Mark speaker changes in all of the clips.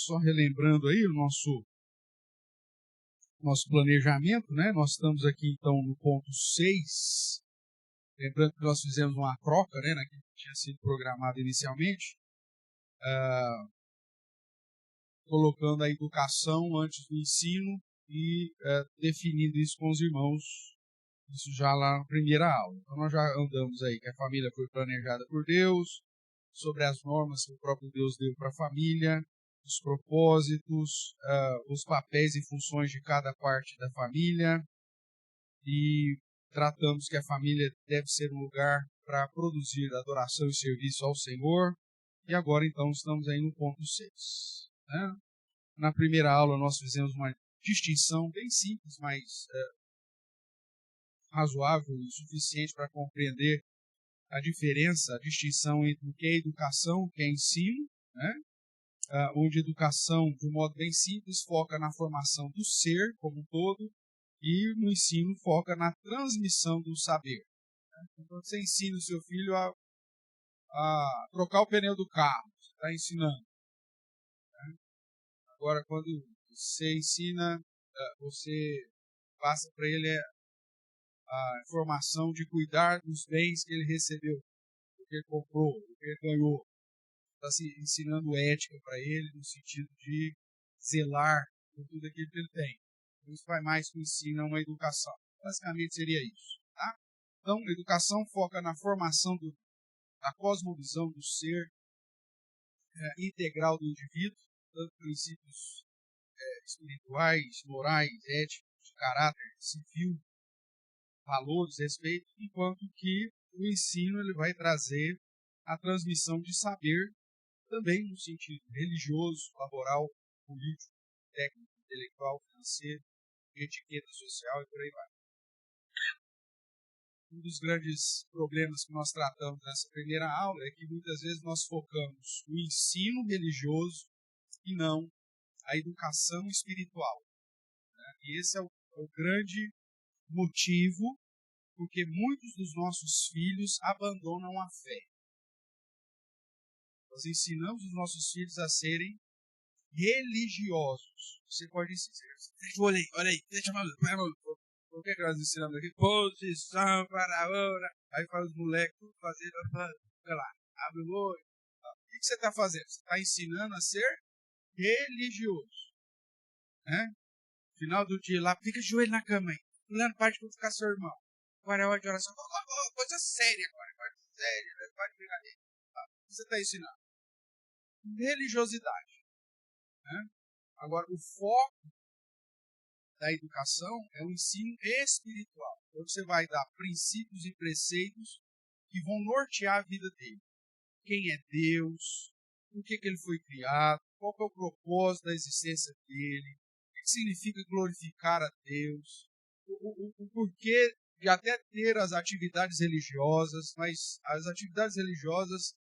Speaker 1: só relembrando aí o nosso planejamento, né? Nós estamos aqui, então, no ponto 6. Lembrando que nós fizemos uma troca, né? Naquilo que tinha sido programado inicialmente. Colocando a educação antes do ensino e definindo isso com os irmãos, isso já lá na primeira aula. Então, nós já andamos aí que a família foi planejada por Deus, sobre as normas que o próprio Deus deu para a família, os propósitos, os papéis e funções de cada parte da família, e tratamos que a família deve ser um lugar para produzir adoração e serviço ao Senhor, e agora então estamos aí no ponto 6. Né? Na primeira aula nós fizemos uma distinção bem simples, mas razoável e suficiente para compreender a diferença, a distinção entre o que é educação e o que é ensino, né? Onde a educação, de um modo bem simples, foca na formação do ser como um todo, e no ensino foca na transmissão do saber. Né? Então, você ensina o seu filho a trocar o pneu do carro, você está ensinando. Né? Agora, quando você ensina, você passa para ele a informação de cuidar dos bens que ele recebeu, do que ele comprou, do que ele ganhou. Está se ensinando ética para ele, no sentido de zelar por tudo aquilo que ele tem. Isso vai mais que o ensino, é uma educação. Basicamente seria isso. Tá? Então, a educação foca na formação da cosmovisão do ser integral do indivíduo, tanto princípios espirituais, morais, éticos, de caráter civil, valores, respeito, enquanto que o ensino ele vai trazer a transmissão de saber, também no sentido religioso, laboral, político, técnico, intelectual, financeiro, etiqueta social e por aí vai. Um dos grandes problemas que nós tratamos nessa primeira aula é que muitas vezes nós focamos no ensino religioso e não a educação espiritual. Né? E esse é o grande motivo porque muitos dos nossos filhos abandonam a fé. Nós ensinamos os nossos filhos a serem religiosos. Você pode dizer, olha aí, deixa eu falar. O que nós ensinamos aqui? Posição para a hora. Aí faz os moleques tudo fazendo, sei lá, abre o olho. O que você está fazendo? Você está ensinando a ser religioso. Né? No final do dia lá, fica de joelho na cama aí. Fulano, parte para ficar seu irmão. Agora é hora de oração. Coisa séria agora. Coisa séria. Vai de brincadeira. O que você está ensinando? Religiosidade. Né? Agora, o foco da educação é o ensino espiritual. Então, você vai dar princípios e preceitos que vão nortear a vida dele. Quem é Deus? Por que ele foi criado? Qual é o propósito da existência dele? O que significa glorificar a Deus? O porquê de até ter as atividades religiosas, mas as atividades religiosas,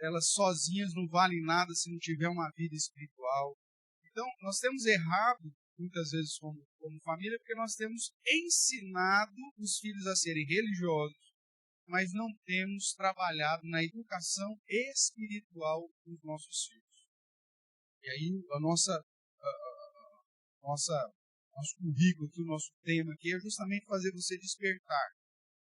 Speaker 1: elas sozinhas não valem nada se não tiver uma vida espiritual. Então, nós temos errado, muitas vezes como família, porque nós temos ensinado os filhos a serem religiosos, mas não temos trabalhado na educação espiritual dos nossos filhos. E aí, nosso currículo, o nosso tema aqui é justamente fazer você despertar.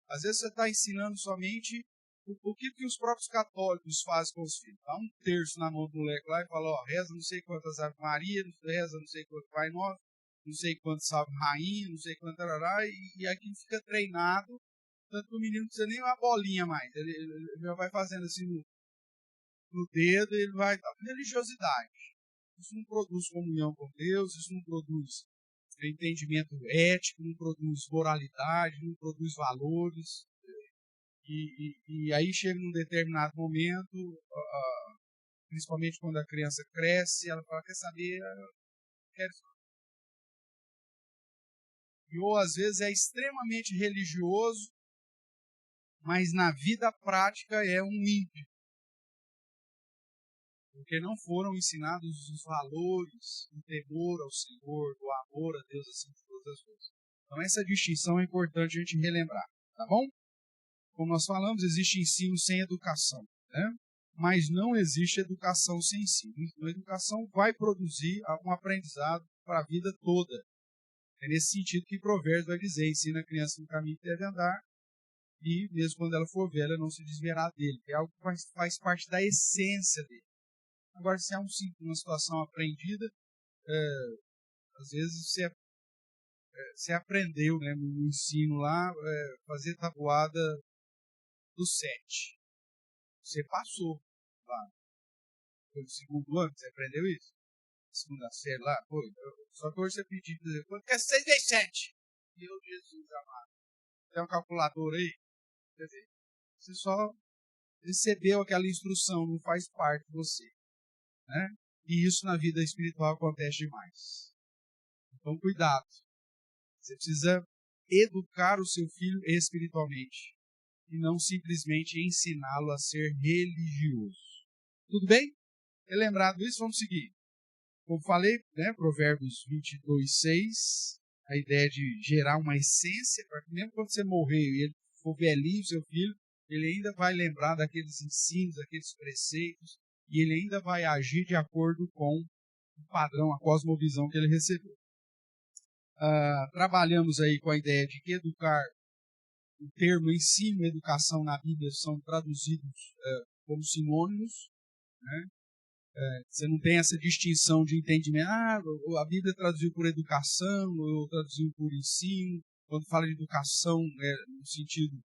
Speaker 1: Às vezes você está ensinando somente o que os próprios católicos fazem com os filhos. Dá um terço na mão do moleque lá e fala, reza não sei quantas Ave Maria, reza não sei quanto Pai Nosso, não sei quanto Salve Rainha, não sei quanto tarará, e aquilo fica treinado, tanto que o menino não precisa nem uma bolinha mais. Ele já vai fazendo assim no dedo, ele vai... Religiosidade. Isso não produz comunhão com Deus, isso não produz entendimento ético, não produz moralidade, não produz valores. E aí chega num determinado momento, principalmente quando a criança cresce, ela fala, quer saber, eu quero isso. Ou às vezes é extremamente religioso, mas na vida prática é um ímpio. Porque não foram ensinados os valores, o temor ao Senhor, o amor a Deus, assim de todas as coisas. Então essa distinção é importante a gente relembrar, tá bom? Como nós falamos, existe ensino sem educação, né? mas não existe educação sem ensino. Então, a educação vai produzir um aprendizado para a vida toda. É nesse sentido que Provérbios vai dizer: ensina a criança no caminho que deve andar, e mesmo quando ela for velha, não se desviará dele. É algo que faz parte da essência dele. Agora, se é uma situação aprendida, às vezes você aprendeu, né, no ensino lá, fazer tabuada do 7. Você passou lá. Foi no segundo ano que você aprendeu isso? Segunda série lá, foi. Só que hoje você pediu, quanto que é 6 vezes 7? Meu Jesus amado. Tem um calculador aí? Quer dizer, você só recebeu aquela instrução, não faz parte de você. Né? E isso na vida espiritual acontece demais. Então, cuidado. Você precisa educar o seu filho espiritualmente e não simplesmente ensiná-lo a ser religioso. Tudo bem? Lembrado isso, vamos seguir. Como falei, né, Provérbios 22:6, a ideia de gerar uma essência, para que mesmo quando você morrer e ele for velhinho, seu filho, ele ainda vai lembrar daqueles ensinos, daqueles preceitos, e ele ainda vai agir de acordo com o padrão, a cosmovisão que ele recebeu. Trabalhamos aí com a ideia de que educar, o termo ensino e educação na Bíblia são traduzidos como sinônimos, né? Você não tem essa distinção de entendimento. A Bíblia traduziu por educação, ou traduziu por ensino. Quando fala de educação, no sentido de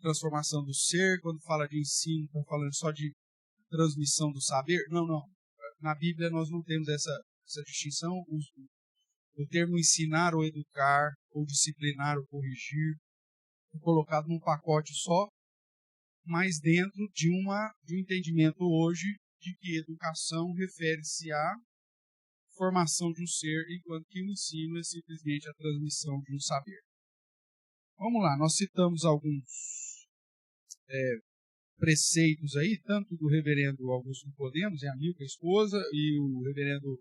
Speaker 1: transformação do ser. Quando fala de ensino, está falando só de transmissão do saber. Não, não. Na Bíblia nós não temos essa distinção. O termo ensinar ou educar, ou disciplinar ou corrigir, é colocado num pacote só, mas dentro de um entendimento hoje de que educação refere-se à formação de um ser, enquanto que o ensino é simplesmente a transmissão de um saber. Vamos lá, nós citamos alguns preceitos aí, tanto do reverendo Augusto Nicodemos, amigo da esposa, e o reverendo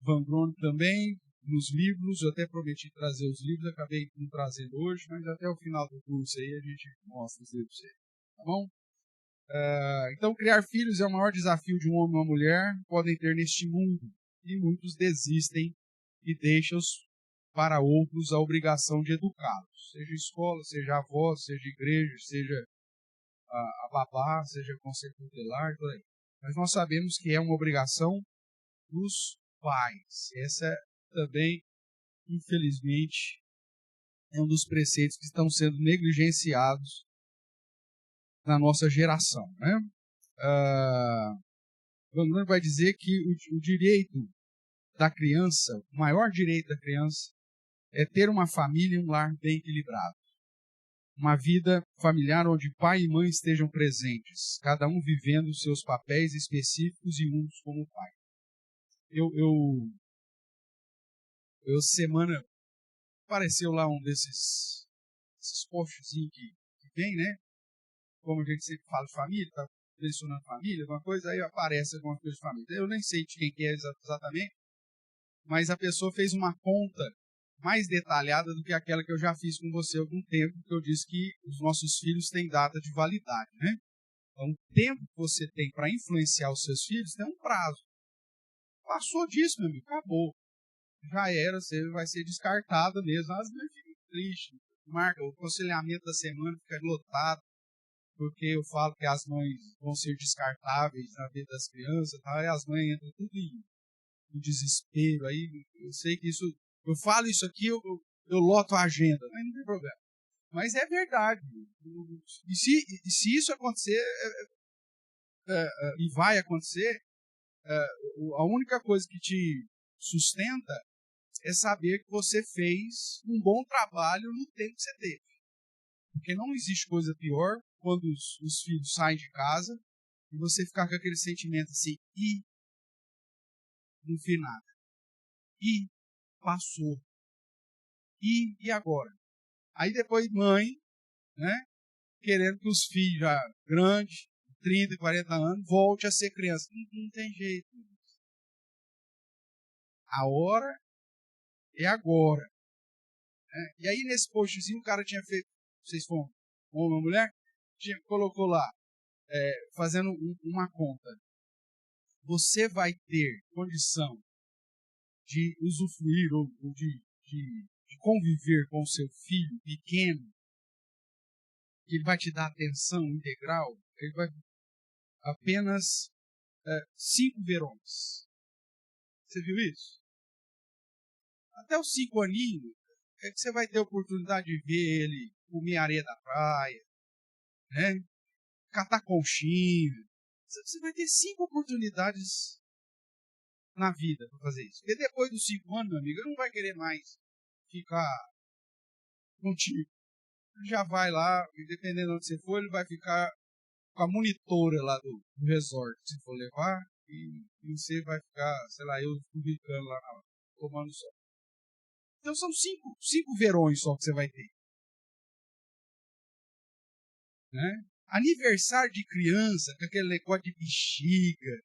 Speaker 1: Van Grone também, nos livros. Eu até prometi trazer os livros, acabei não trazendo hoje, mas até o final do curso aí a gente mostra os livros aí, tá bom? Então, criar filhos é o maior desafio de um homem ou uma mulher podem ter neste mundo, e muitos desistem e deixam-os para outros a obrigação de educá-los, seja escola, seja avó, seja igreja, seja a babá, seja conselho tutelar, tudo aí. Mas nós sabemos que é uma obrigação dos pais. Essa também, infelizmente, é um dos preceitos que estão sendo negligenciados na nossa geração, né? Van Grone vai dizer que o direito da criança, o maior direito da criança, é ter uma família e um lar bem equilibrado. Uma vida familiar onde pai e mãe estejam presentes, cada um vivendo os seus papéis específicos e uns como pai. Semana apareceu lá um desses postzinhos que vem, né? Como a gente sempre fala de família, tá mencionando família, alguma coisa, aí aparece alguma coisa de família. Eu nem sei de quem que é exatamente, mas a pessoa fez uma conta mais detalhada do que aquela que eu já fiz com você há algum tempo, que eu disse que os nossos filhos têm data de validade, né? Então, o tempo que você tem para influenciar os seus filhos tem um prazo. Passou disso, meu amigo, acabou. Já era, você vai ser descartada mesmo. As mães ficam tristes. Marca, o aconselhamento da semana fica lotado, porque eu falo que as mães vão ser descartáveis na vida das crianças, tá? E as mães entram tudo em desespero. Aí eu sei que isso, eu falo isso aqui, eu loto a agenda, mas não tem problema. Mas é verdade. E se isso acontecer, e vai acontecer, a única coisa que te sustenta é saber que você fez um bom trabalho no tempo que você teve. Porque não existe coisa pior quando os filhos saem de casa e você ficar com aquele sentimento assim, não fiz nada. Passou. E agora? Aí depois mãe, né, querendo que os filhos já grandes, 30, 40 anos, volte a ser criança. Não tem jeito. A hora é agora. Né? E aí nesse postzinho o cara tinha feito, vocês foram homem ou mulher, colocou lá, fazendo uma conta, você vai ter condição de usufruir ou de conviver com o seu filho pequeno, que ele vai te dar atenção integral, ele vai apenas 5 verões. Você viu isso? Até os 5 aninhos, é que você vai ter a oportunidade de ver ele comer areia da praia, né? Catar conchinha. Você vai ter 5 oportunidades na vida para fazer isso. Porque depois dos 5 anos, meu amigo, ele não vai querer mais ficar contigo. Ele já vai lá, e dependendo de onde você for, ele vai ficar com a monitora lá do resort, se for levar, e você vai ficar, sei lá, eu publicando lá na hora, tomando sol. Então são 5 verões só que você vai ter. Né? Aniversário de criança, com aquele negócio de bexiga,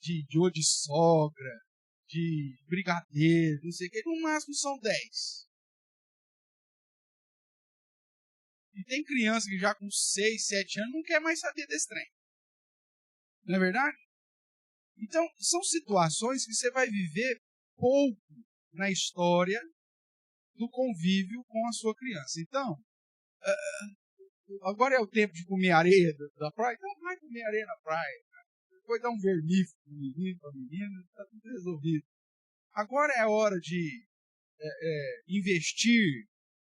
Speaker 1: de olho de sogra, de brigadeiro, não sei o que, no máximo são 10. E tem criança que já com 6, 7 anos não quer mais saber desse trem. Não é verdade? Então, são situações que você vai viver pouco na história do convívio com a sua criança. Então, agora é o tempo de comer areia da praia, então vai comer areia na praia. Depois dá um vermífugo para o menino, para a menina, está tudo resolvido. Agora é a hora de investir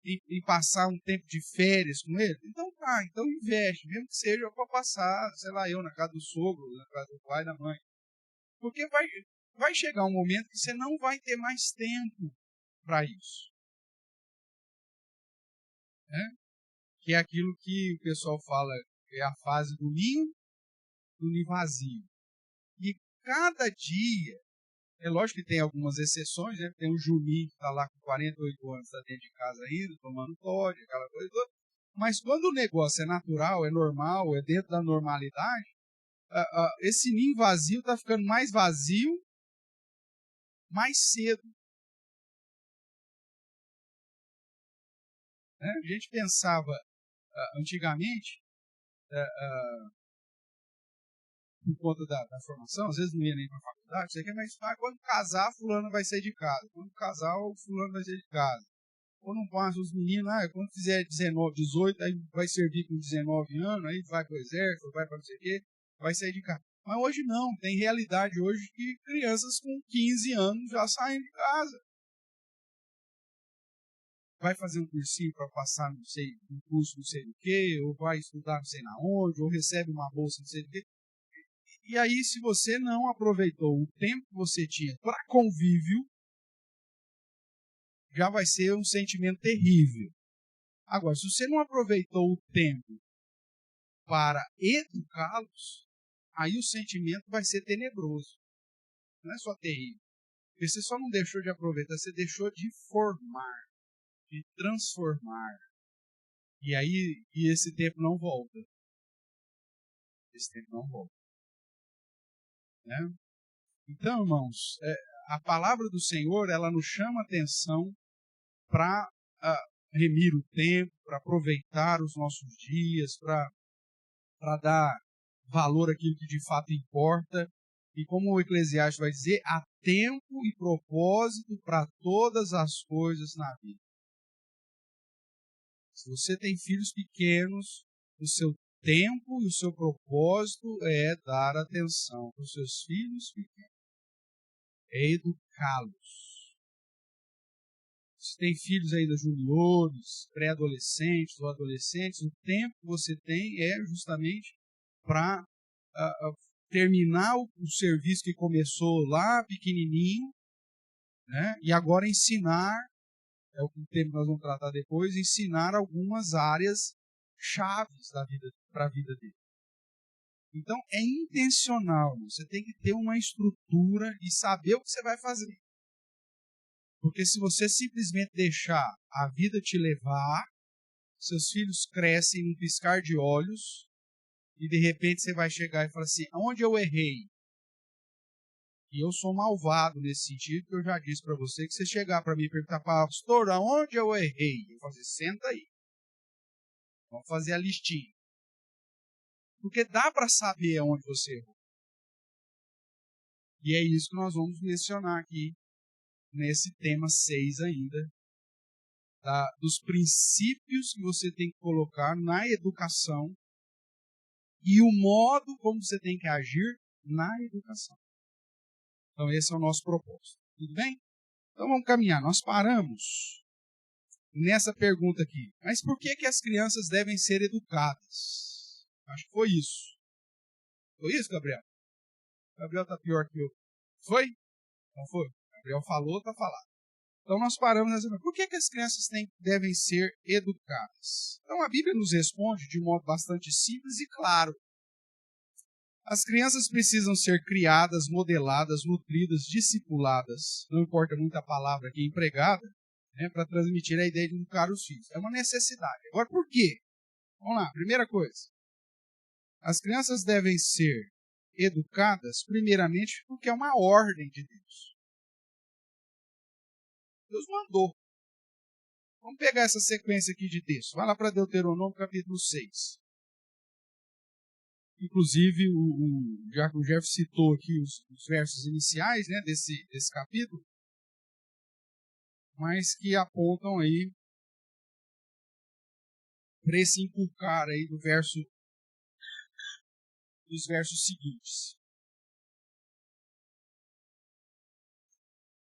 Speaker 1: em passar um tempo de férias com ele. Então tá, então investe, mesmo que seja para passar, sei lá, eu na casa do sogro, na casa do pai, da mãe. Porque vai chegar um momento que você não vai ter mais tempo para isso. Né? Que é aquilo que o pessoal fala, é a fase do ninho vazio. E cada dia, é lógico que tem algumas exceções, né? Tem o Juninho que está lá com 48 anos, está dentro de casa ainda, tomando Todd, aquela coisa toda. Mas quando o negócio é natural, é normal, é dentro da normalidade, esse ninho vazio está ficando mais vazio mais cedo. Né? A gente pensava antigamente, por conta da formação, às vezes não ia nem para a faculdade, você quer, mas quando casar, fulano vai sair de casa. Quando casar, o fulano vai sair de casa. Ou não passa os meninos, quando fizer 19, 18, aí vai servir com 19 anos, aí vai para o exército, vai para não sei o quê, vai sair de casa. Mas hoje não, tem realidade hoje que crianças com 15 anos já saem de casa. Vai fazer um cursinho para passar, não sei, um curso não sei do quê, ou vai estudar não sei na onde, ou recebe uma bolsa não sei do quê. E aí, se você não aproveitou o tempo que você tinha para convívio, já vai ser um sentimento terrível. Agora, se você não aproveitou o tempo para educá-los, aí o sentimento vai ser tenebroso. Não é só terrível. Porque você só não deixou de aproveitar, você deixou de formar, de transformar. E aí, esse tempo não volta. Esse tempo não volta. Né? Então, irmãos, a palavra do Senhor, ela nos chama a atenção para remir o tempo, para aproveitar os nossos dias, para dar valor àquilo que de fato importa. E como o Eclesiastes vai dizer, há tempo e propósito para todas as coisas na vida. Se você tem filhos pequenos, o seu tempo e o seu propósito é dar atenção para os seus filhos pequenos. É educá-los. Se tem filhos ainda juniores, pré-adolescentes ou adolescentes, o tempo que você tem é justamente para terminar o serviço que começou lá pequenininho, né? E agora ensinar, é o tempo que nós vamos tratar depois, ensinar algumas áreas chaves para a vida dele. Então é intencional, você tem que ter uma estrutura e saber o que você vai fazer. Porque se você simplesmente deixar a vida te levar, seus filhos crescem num piscar de olhos e de repente você vai chegar e falar assim, onde eu errei? E eu sou malvado nesse sentido, que eu já disse para você, que você chegar para mim e perguntar, pastor, aonde eu errei? Eu vou fazer, senta aí. Vamos fazer a listinha. Porque dá para saber aonde você errou. E é isso que nós vamos mencionar aqui, nesse tema 6 ainda, dos princípios que você tem que colocar na educação e o modo como você tem que agir na educação. Então, esse é o nosso propósito. Tudo bem? Então, vamos caminhar. Nós paramos nessa pergunta aqui. Mas por que as crianças devem ser educadas? Acho que foi isso. Foi isso, Gabriel? Gabriel está pior que eu. Foi? Não foi? Gabriel falou, está falado. Então, nós paramos nessa pergunta. Por que as crianças devem ser educadas? Então, a Bíblia nos responde de um modo bastante simples e claro. As crianças precisam ser criadas, modeladas, nutridas, discipuladas, não importa muito a palavra aqui empregada, para transmitir a ideia de educar os filhos. É uma necessidade. Agora, por quê? Vamos lá, primeira coisa. As crianças devem ser educadas, primeiramente, porque é uma ordem de Deus. Deus mandou. Vamos pegar essa sequência aqui de texto. Vai lá para Deuteronômio, capítulo 6. Inclusive, o Jeff citou aqui os versos iniciais, né, desse capítulo, mas que apontam aí para esse inculcar aí dos versos seguintes.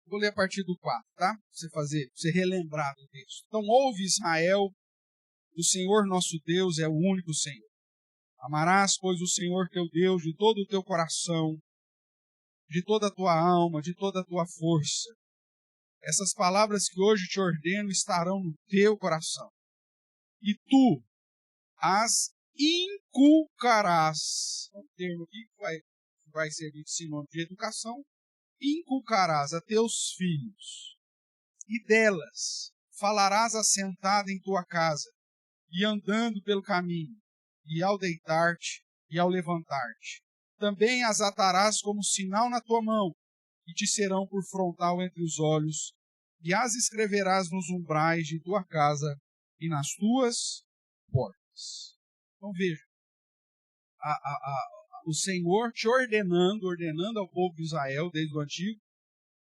Speaker 1: Vou ler a partir do 4, tá? Para você relembrar do texto. Então, ouve Israel, o Senhor nosso Deus é o único Senhor. Amarás, pois, o Senhor teu Deus de todo o teu coração, de toda a tua alma, de toda a tua força. Essas palavras que hoje te ordeno estarão no teu coração. E tu as inculcarás. É um termo aqui que vai servir de sinônimo de educação. Inculcarás a teus filhos. E delas falarás assentado em tua casa, e andando pelo caminho, e ao deitar-te, e ao levantar-te. Também as atarás como sinal na tua mão, e te serão por frontal entre os olhos, e as escreverás nos umbrais de tua casa e nas tuas portas. Então veja, o Senhor te ordenando ao povo de Israel, desde o Antigo,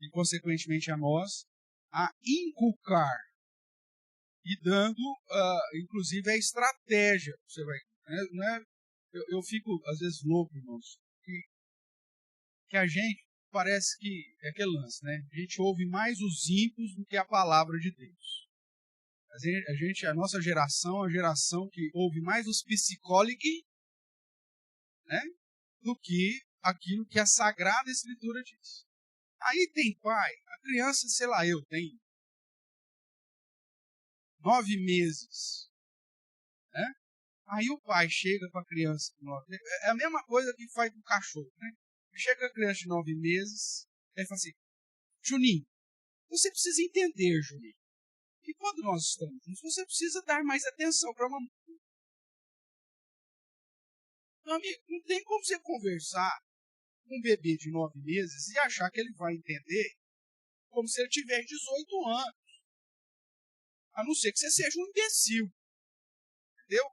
Speaker 1: e consequentemente a nós, a inculcar, e dando, inclusive, a estratégia. Você vai, né? Eu fico, às vezes, louco, irmãos, que a gente parece que é aquele lance, né? A gente ouve mais os ímpios do que a palavra de Deus. A nossa geração é a geração que ouve mais os psicólogos, né, do que aquilo que a Sagrada Escritura diz. Aí tem pai, a criança, sei lá, tem 9 meses, né? Aí o pai chega com a criança de 9 meses, é a mesma coisa que faz com o cachorro, né? Chega a criança de 9 meses, aí fala assim, Juninho, você precisa entender, Juninho, que quando nós estamos juntos, você precisa dar mais atenção para a mamãe. Meu amigo, não tem como você conversar com um bebê de 9 meses e achar que ele vai entender como se ele tivesse 18 anos. A não ser que você seja um imbecil. Entendeu?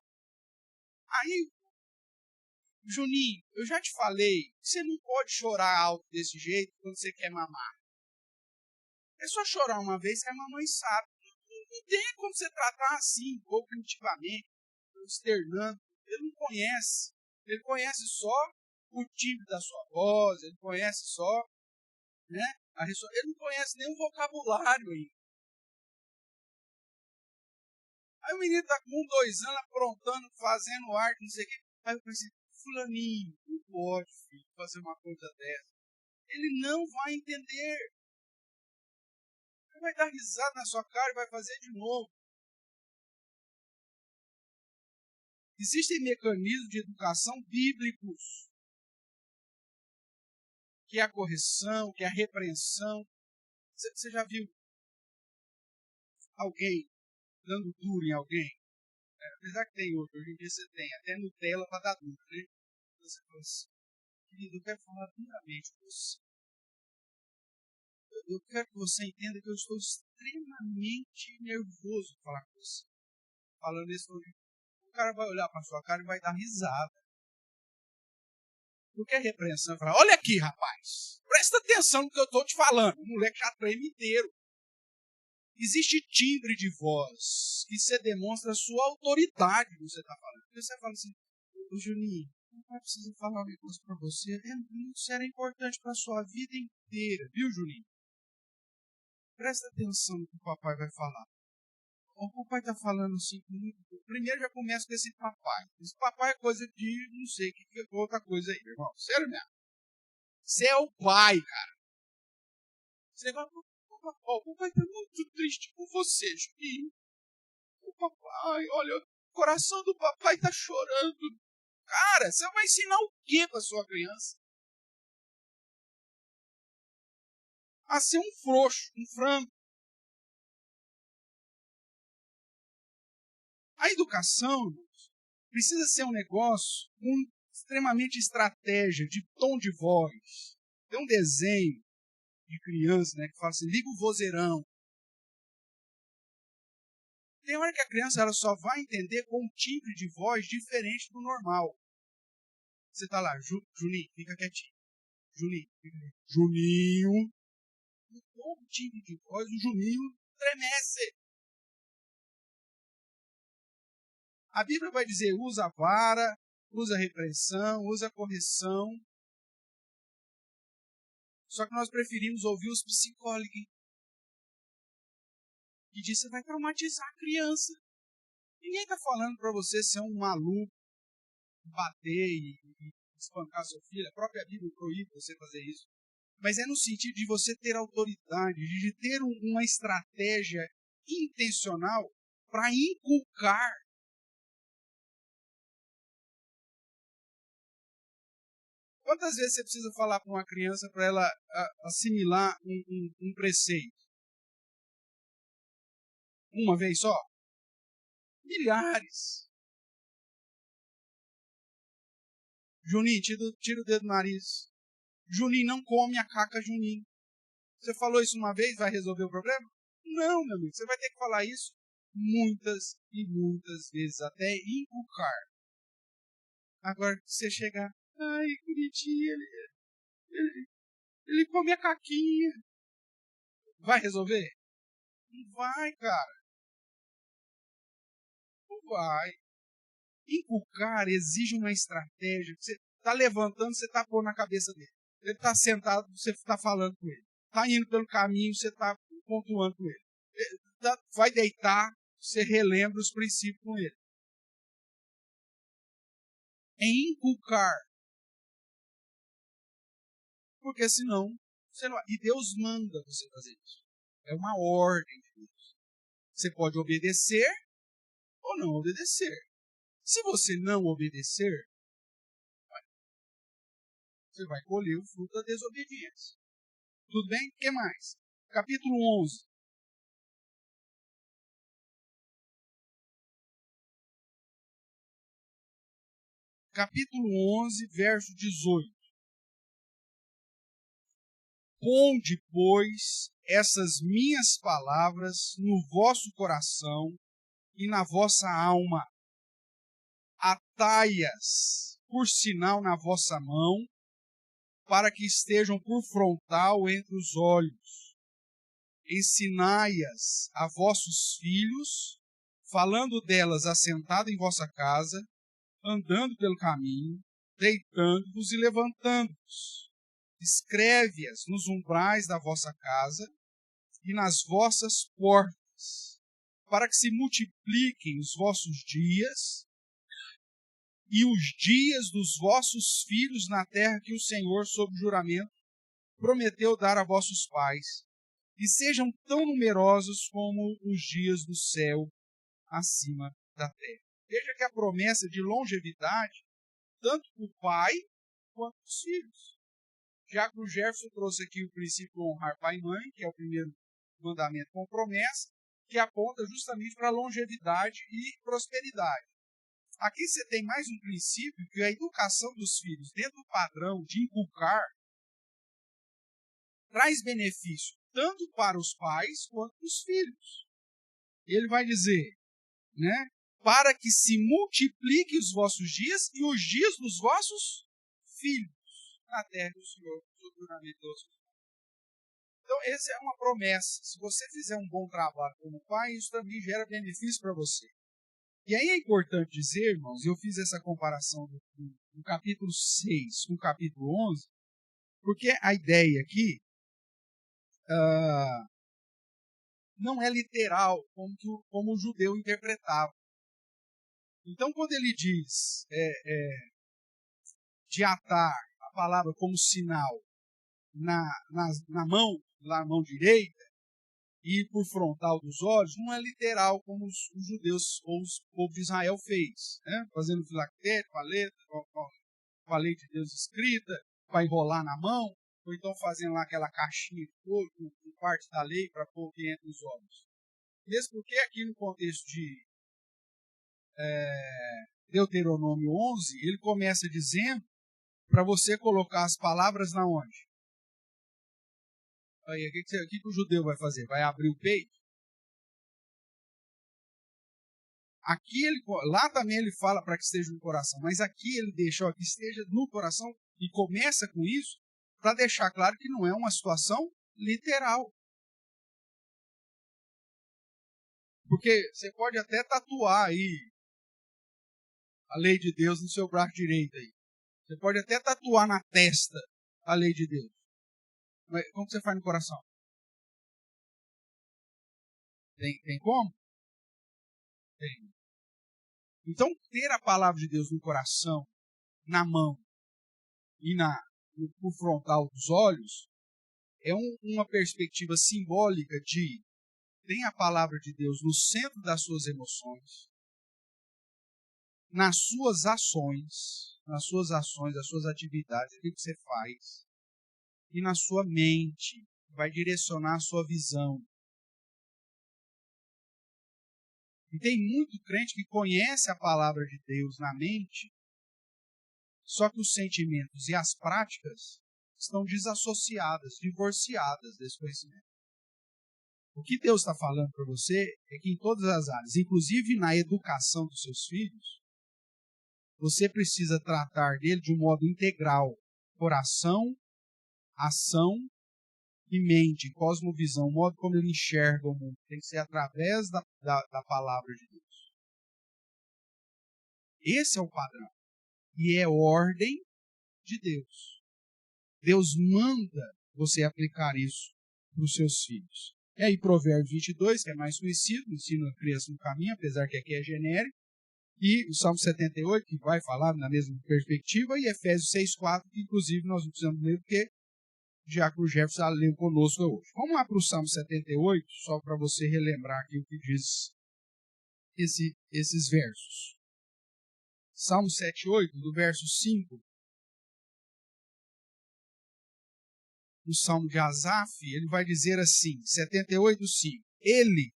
Speaker 1: Aí, Juninho, eu já te falei, você não pode chorar alto desse jeito quando você quer mamar. É só chorar uma vez que a mamãe sabe. Não tem como você tratar assim, cognitivamente, externando. Ele não conhece. Ele conhece só o timbre da sua voz, ele conhece só, né, ele não conhece nem o vocabulário ainda. Aí o menino está com 2 anos aprontando, fazendo arte, não sei o quê. Aí eu pensei, fulaninho, não pode, filho, fazer uma coisa dessa. Ele não vai entender. Ele vai dar risada na sua cara e vai fazer de novo. Existem mecanismos de educação bíblicos, que é a correção, que é a repreensão. Você já viu alguém dando duro em alguém? Apesar que tem outro, hoje em dia você tem até Nutella para dar duro, né? Você fala assim, querido, eu quero falar duramente com você. Eu quero que você entenda que eu estou extremamente nervoso de falar com você. Falando isso, o cara vai olhar para sua cara e vai dar risada. Porque a repreensão fala, olha aqui, rapaz, presta atenção no que eu estou te falando. O moleque já treme inteiro. Existe timbre de voz que você demonstra a sua autoridade no que você está falando. Porque você fala assim, ô Juninho, o pai precisa falar um negócio para você. É muito sério, é importante para a sua vida inteira. Viu, Juninho? Presta atenção no que o papai vai falar. O papai está falando assim comigo. Primeiro já começa com esse papai. Esse papai é coisa de, não sei, que é outra coisa aí, meu irmão. Sério mesmo. Você é o pai, cara. Esse negócio, o papai está muito triste com você, Juninho. O papai, olha, o coração do papai está chorando. Cara, você vai ensinar o que para sua criança? A ser um frouxo, um frango. A educação precisa ser um negócio com extremamente estratégia, de tom de voz. Tem um desenho de criança, né, que fala assim, liga o vozeirão. Tem hora que a criança ela só vai entender com um timbre de voz diferente do normal. Você tá lá, Juninho, fica quietinho. Juninho, fica quietinho. Juninho. Com o timbre de voz, o Juninho tremece. A Bíblia vai dizer, usa a vara, usa a repreensão, usa a correção. Só que nós preferimos ouvir os psicólogos. Que diz que você vai traumatizar a criança. Ninguém está falando para você ser um maluco, bater e espancar seu filho. A própria Bíblia proíbe você fazer isso. Mas é no sentido de você ter autoridade, de ter uma estratégia intencional para inculcar. Quantas vezes você precisa falar para uma criança para ela assimilar um preceito? Uma vez só? Milhares. Juninho, tira o dedo do nariz. Juninho não come a caca Juninho. Você falou isso uma vez, vai resolver o problema? Não, meu amigo. Você vai ter que falar isso muitas e muitas vezes, até inculcar. Agora, você chegar, ai, bonitinho, ele come a caquinha. Vai resolver? Não vai, cara. Não vai. Inculcar exige uma estratégia. Você está levantando, você está pondo na cabeça dele. Ele está sentado, você está falando com ele. Está indo pelo caminho, você está pontuando com ele. Vai deitar, você relembra os princípios com ele. É inculcar. Porque senão, você não vai. E Deus manda você fazer isso. É uma ordem de Deus. Você pode obedecer ou não obedecer. Se você não obedecer, você vai colher o fruto da desobediência. Tudo bem? O que mais? Capítulo 11. Capítulo 11, verso 18. Ponde, pois, essas minhas palavras no vosso coração e na vossa alma. Atai-as por sinal na vossa mão, para que estejam por frontal entre os olhos. Ensinai-as a vossos filhos, falando delas assentado em vossa casa, andando pelo caminho, deitando-vos e levantando-vos. Escreve-as nos umbrais da vossa casa e nas vossas portas, para que se multipliquem os vossos dias e os dias dos vossos filhos na terra que o Senhor, sob juramento, prometeu dar a vossos pais, e sejam tão numerosos como os dias do céu acima da terra. Veja que a promessa de longevidade, tanto para o pai quanto para os filhos. Já que o Jefferson trouxe aqui o princípio honrar pai e mãe, que é o primeiro mandamento com promessa, que aponta justamente para a longevidade e prosperidade. Aqui você tem mais um princípio, que é a educação dos filhos dentro do padrão de inculcar traz benefício tanto para os pais quanto para os filhos. Ele vai dizer, né, para que se multipliquem os vossos dias e os dias dos vossos filhos. na terra do Senhor, sob o juramento do Senhor. Então, essa é uma promessa. Se você fizer um bom trabalho como pai, isso também gera benefício para você. E aí é importante dizer, irmãos, eu fiz essa comparação do capítulo 6 com o capítulo 11, porque a ideia aqui não é literal, como o judeu interpretava. Então, quando ele diz de atar a palavra como sinal na mão, lá na mão direita, e por frontal dos olhos, não é literal como os judeus ou os povos de Israel fez, né? Fazendo filactério com a letra, com a lei de Deus escrita, para enrolar na mão, ou então fazendo lá aquela caixinha de couro com parte da lei para pôr aqui entre os olhos. Mesmo porque aqui no contexto de Deuteronômio 11, ele começa dizendo para você colocar as palavras na onde? Aí, o que o judeu vai fazer? Vai abrir o peito? Aqui lá também ele fala para que esteja no coração, mas aqui ele deixa que esteja no coração e começa com isso para deixar claro que não é uma situação literal. Porque você pode até tatuar aí a lei de Deus no seu braço direito aí. Você pode até tatuar na testa a lei de Deus. Mas como você faz no coração? Tem como? Tem. Então, ter a palavra de Deus no coração, na mão e no frontal dos olhos é uma perspectiva simbólica de tem a palavra de Deus no centro das suas emoções, nas suas ações, das suas atividades, o que você faz, e na sua mente, vai direcionar a sua visão. E tem muito crente que conhece a palavra de Deus na mente, só que os sentimentos e as práticas estão desassociadas, divorciadas desse conhecimento. O que Deus está falando para você é que em todas as áreas, inclusive na educação dos seus filhos, você precisa tratar dele de um modo integral. Coração, ação e mente, cosmovisão, o modo como ele enxerga o mundo. Tem que ser através da palavra de Deus. Esse é o padrão. E é ordem de Deus. Deus manda você aplicar isso para os seus filhos. E aí, Provérbios 22, que é mais conhecido, ensina a criança no caminho, apesar que aqui é genérico. E o Salmo 78, que vai falar na mesma perspectiva, e Efésios 6,4, que inclusive nós não precisamos ler, porque o Diácono Jefferson leu conosco hoje. Vamos lá para o Salmo 78, só para você relembrar aqui o que diz esses versos. Salmo 78, do verso 5. No Salmo de Asaf, ele vai dizer assim, 78, 5. Ele,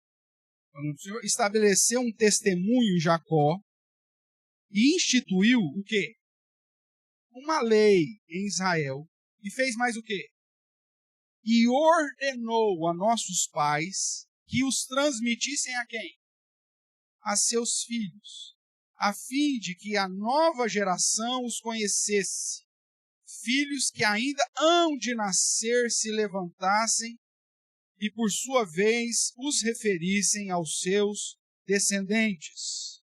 Speaker 1: o Senhor, estabeleceu um testemunho em Jacó e instituiu o quê? Uma lei em Israel. E fez mais o quê? E ordenou a nossos pais que os transmitissem a quem? A seus filhos, a fim de que a nova geração os conhecesse. Filhos que ainda hão de nascer se levantassem e, por sua vez, os referissem aos seus descendentes,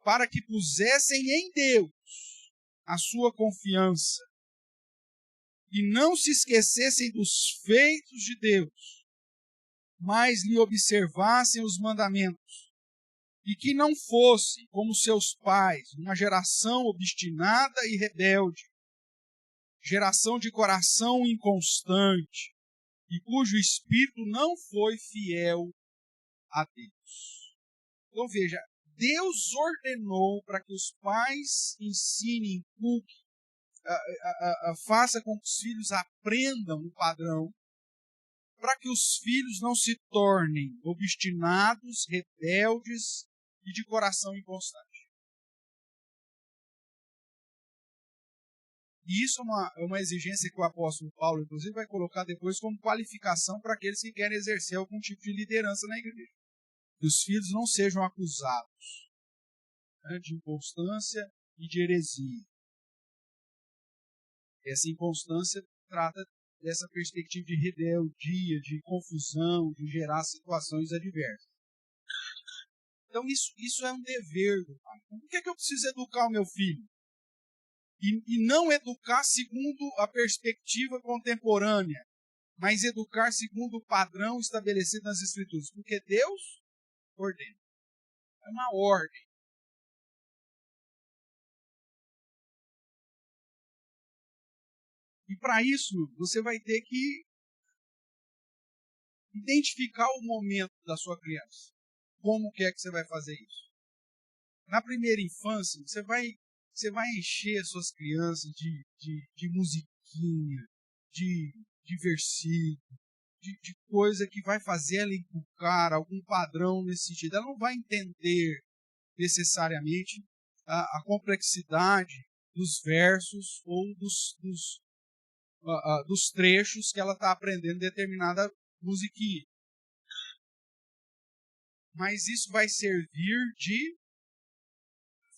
Speaker 1: para que pusessem em Deus a sua confiança e não se esquecessem dos feitos de Deus, mas lhe observassem os mandamentos, e que não fosse, como seus pais, uma geração obstinada e rebelde, geração de coração inconstante, e cujo espírito não foi fiel a Deus. Então veja, Deus ordenou para que os pais ensinem, faça com que os filhos aprendam o padrão, para que os filhos não se tornem obstinados, rebeldes e de coração inconstante. E isso é uma exigência que o apóstolo Paulo, inclusive, vai colocar depois como qualificação para aqueles que querem exercer algum tipo de liderança na igreja. Que os filhos não sejam acusados, né, de inconstância e de heresia. Essa inconstância trata dessa perspectiva de rebeldia, de confusão, de gerar situações adversas. Então, isso é um dever do pai. Então, por que eu preciso educar o meu filho? E não educar segundo a perspectiva contemporânea, mas educar segundo o padrão estabelecido nas Escrituras. Porque Deus ordena. É uma ordem. E para isso, você vai ter que identificar o momento da sua criança. Como que é que você vai fazer isso? Na primeira infância, você vai encher suas crianças de musiquinha, de versículo, de coisa que vai fazer ela inculcar algum padrão nesse sentido. Ela não vai entender necessariamente a complexidade dos versos ou dos trechos que ela está aprendendo em determinada musiquinha. Mas isso vai servir de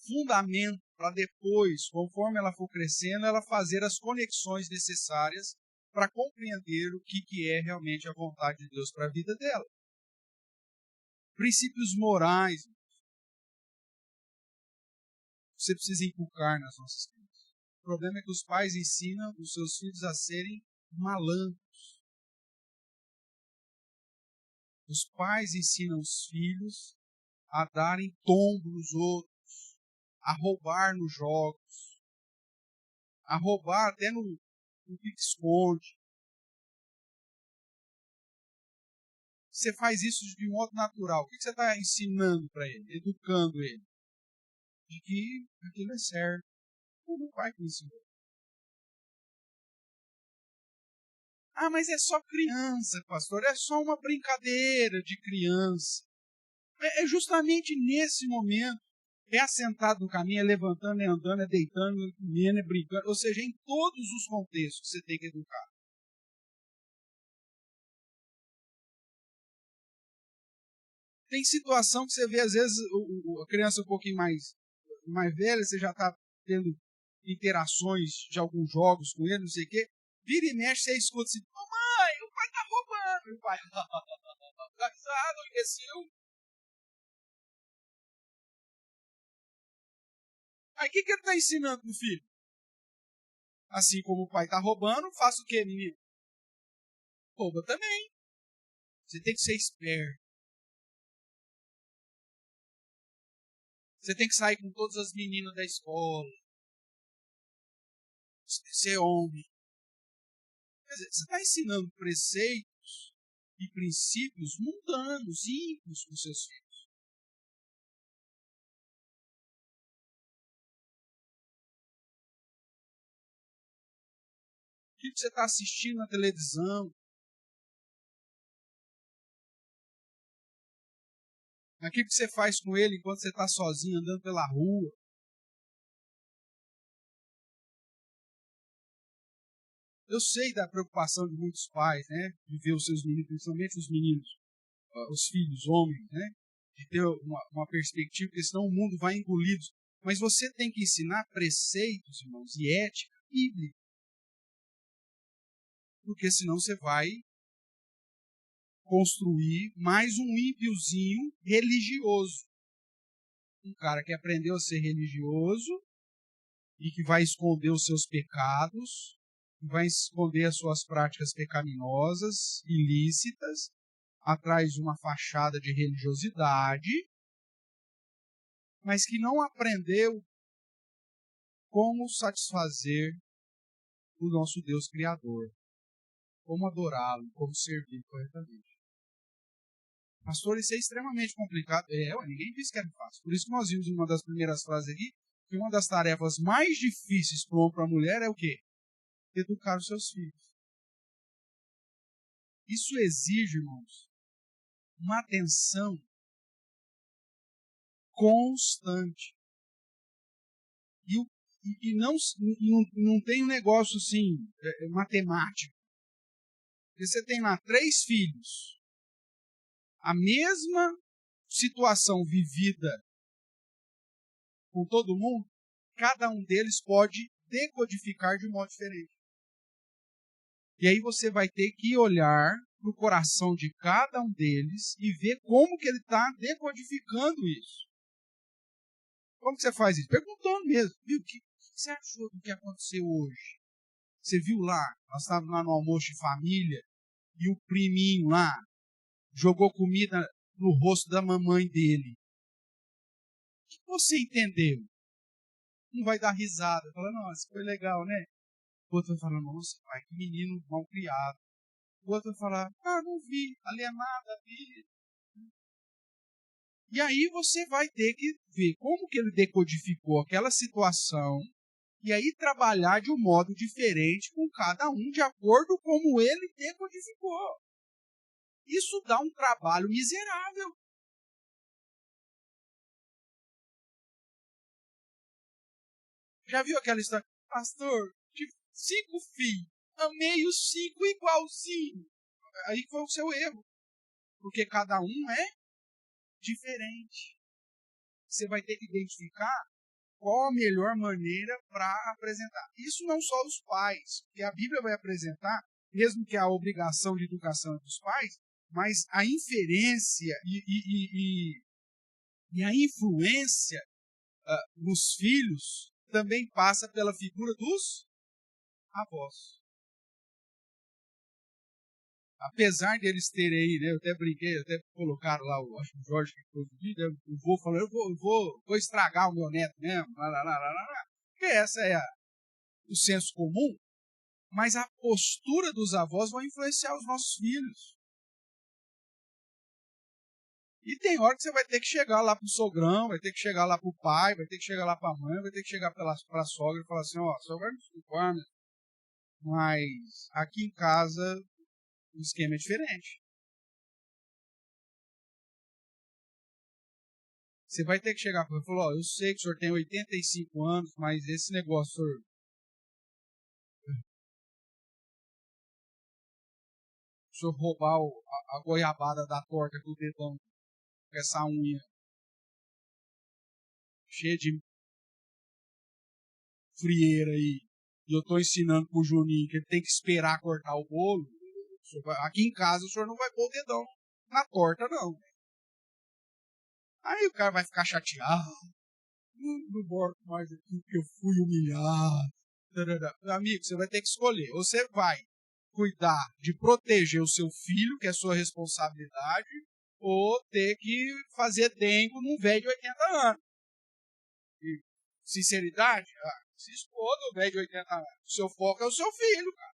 Speaker 1: fundamento para depois, conforme ela for crescendo, ela fazer as conexões necessárias para compreender o que é realmente a vontade de Deus para a vida dela. Princípios morais. Você precisa inculcar nas nossas crianças. O problema é que os pais ensinam os seus filhos a serem malandros. Os pais ensinam os filhos a darem tombo nos outros, a roubar nos jogos, a roubar até no pique-esconde. Você faz isso de modo natural. O que você está ensinando para ele, educando ele? De que aquilo é certo. O pai que ensinou. Ah, mas é só criança, pastor. É só uma brincadeira de criança. É justamente nesse momento. É assentado no caminho, é levantando, é andando, é deitando, é comendo, é brincando. Ou seja, em todos os contextos você tem que educar. Tem situação que você vê, às vezes, a criança um pouquinho mais velha, você já está tendo interações de alguns jogos com ele, não sei o quê. Vira e mexe, você escuta assim, mamãe, o pai está roubando. E o pai, tá risado, imbecil. Aí o que ele está ensinando pro filho? Assim como o pai está roubando, faça o quê, menino? Rouba também. Você tem que ser esperto. Você tem que sair com todas as meninas da escola. Você tem que ser homem. Quer dizer, você está ensinando preceitos e princípios mundanos, ímpios com seus filhos. O que você está assistindo na televisão? Aquilo que você faz com ele enquanto você está sozinho andando pela rua? Eu sei da preocupação de muitos pais, né? De ver os seus meninos, principalmente os meninos, os filhos, homens, né? De ter uma perspectiva, porque senão o mundo vai engoli-los. Mas você tem que ensinar preceitos, irmãos, e ética bíblica. Porque senão você vai construir mais um ímpiozinho religioso. Um cara que aprendeu a ser religioso e que vai esconder os seus pecados, que vai esconder as suas práticas pecaminosas, ilícitas, atrás de uma fachada de religiosidade, mas que não aprendeu como satisfazer o nosso Deus Criador, como adorá-lo, como servir corretamente. Pastor, isso é extremamente complicado. Ninguém disse que era fácil. Por isso que nós vimos em uma das primeiras frases aqui, que uma das tarefas mais difíceis para o homem e para a mulher é o quê? Educar os seus filhos. Isso exige, irmãos, uma atenção constante. E não tem um negócio assim, matemático. Porque você tem lá 3 filhos. A mesma situação vivida com todo mundo, cada um deles pode decodificar de modo diferente. E aí você vai ter que olhar para o coração de cada um deles e ver como que ele está decodificando isso. Como que você faz isso? Perguntando mesmo. Viu, o que você achou do que aconteceu hoje? Você viu lá, nós estávamos lá no almoço de família, e o priminho lá jogou comida no rosto da mamãe dele. O que você entendeu? Um vai dar risada, fala, nossa, foi legal, né? O outro vai falar, nossa, pai, que menino mal criado. O outro vai falar, não vi, alienada, vi. E aí você vai ter que ver como que ele decodificou aquela situação e aí trabalhar de um modo diferente com cada um, de acordo com como ele decodificou. Isso dá um trabalho miserável. Já viu aquela história? Pastor, tive 5 filhos, amei os 5 igualzinho. Aí foi o seu erro. Porque cada um é diferente. Você vai ter que identificar qual a melhor maneira para apresentar. Isso não só os pais, porque a Bíblia vai apresentar, mesmo que a obrigação de educação é dos pais, mas a inferência e a influência nos filhos também passa pela figura dos avós. Apesar deles terem aí, né, eu até brinquei, até colocaram lá, acho que o Jorge que pôs o vídeo, o vô falou, eu vou estragar o meu neto mesmo, porque essa é o senso comum, mas a postura dos avós vai influenciar os nossos filhos. E tem hora que você vai ter que chegar lá pro sogrão, vai ter que chegar lá pro pai, vai ter que chegar lá pra mãe, vai ter que chegar pra sogra e falar assim, ó, só vai me desculpar, né? Mas aqui em casa o esquema é diferente. Você vai ter que chegar para ele e falar, ó, eu sei que o senhor tem 85 anos, mas esse negócio, o senhor roubar a goiabada da torta com o dedão, com essa unha cheia de frieira aí, e eu estou ensinando pro Juninho que ele tem que esperar cortar o bolo, aqui em casa o senhor não vai pôr o dedão na torta, não. Aí o cara vai ficar chateado. Não bordo mais aqui porque eu fui humilhado. Meu amigo, você vai ter que escolher. Você vai cuidar de proteger o seu filho, que é sua responsabilidade, ou ter que fazer dengo num velho de 80 anos. E, sinceridade, se exploda o velho de 80 anos. O seu foco é o seu filho, cara.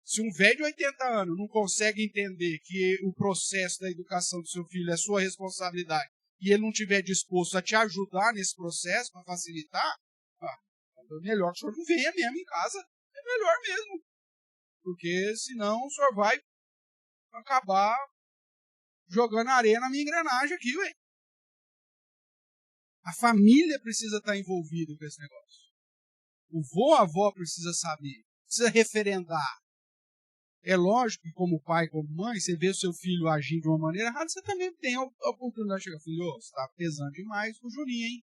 Speaker 1: Se um velho de 80 anos não consegue entender que o processo da educação do seu filho é sua responsabilidade e ele não estiver disposto a te ajudar nesse processo para facilitar, é melhor que o senhor não venha mesmo em casa. É melhor mesmo. Porque senão o senhor vai acabar jogando areia na minha engrenagem aqui, ué. A família precisa estar envolvida com esse negócio. O vô, a avó precisa saber, precisa referendar. É lógico que como pai, como mãe, você vê o seu filho agir de uma maneira errada, você também tem a oportunidade de chegar, filho, você está pesando demais pro Juninho, hein?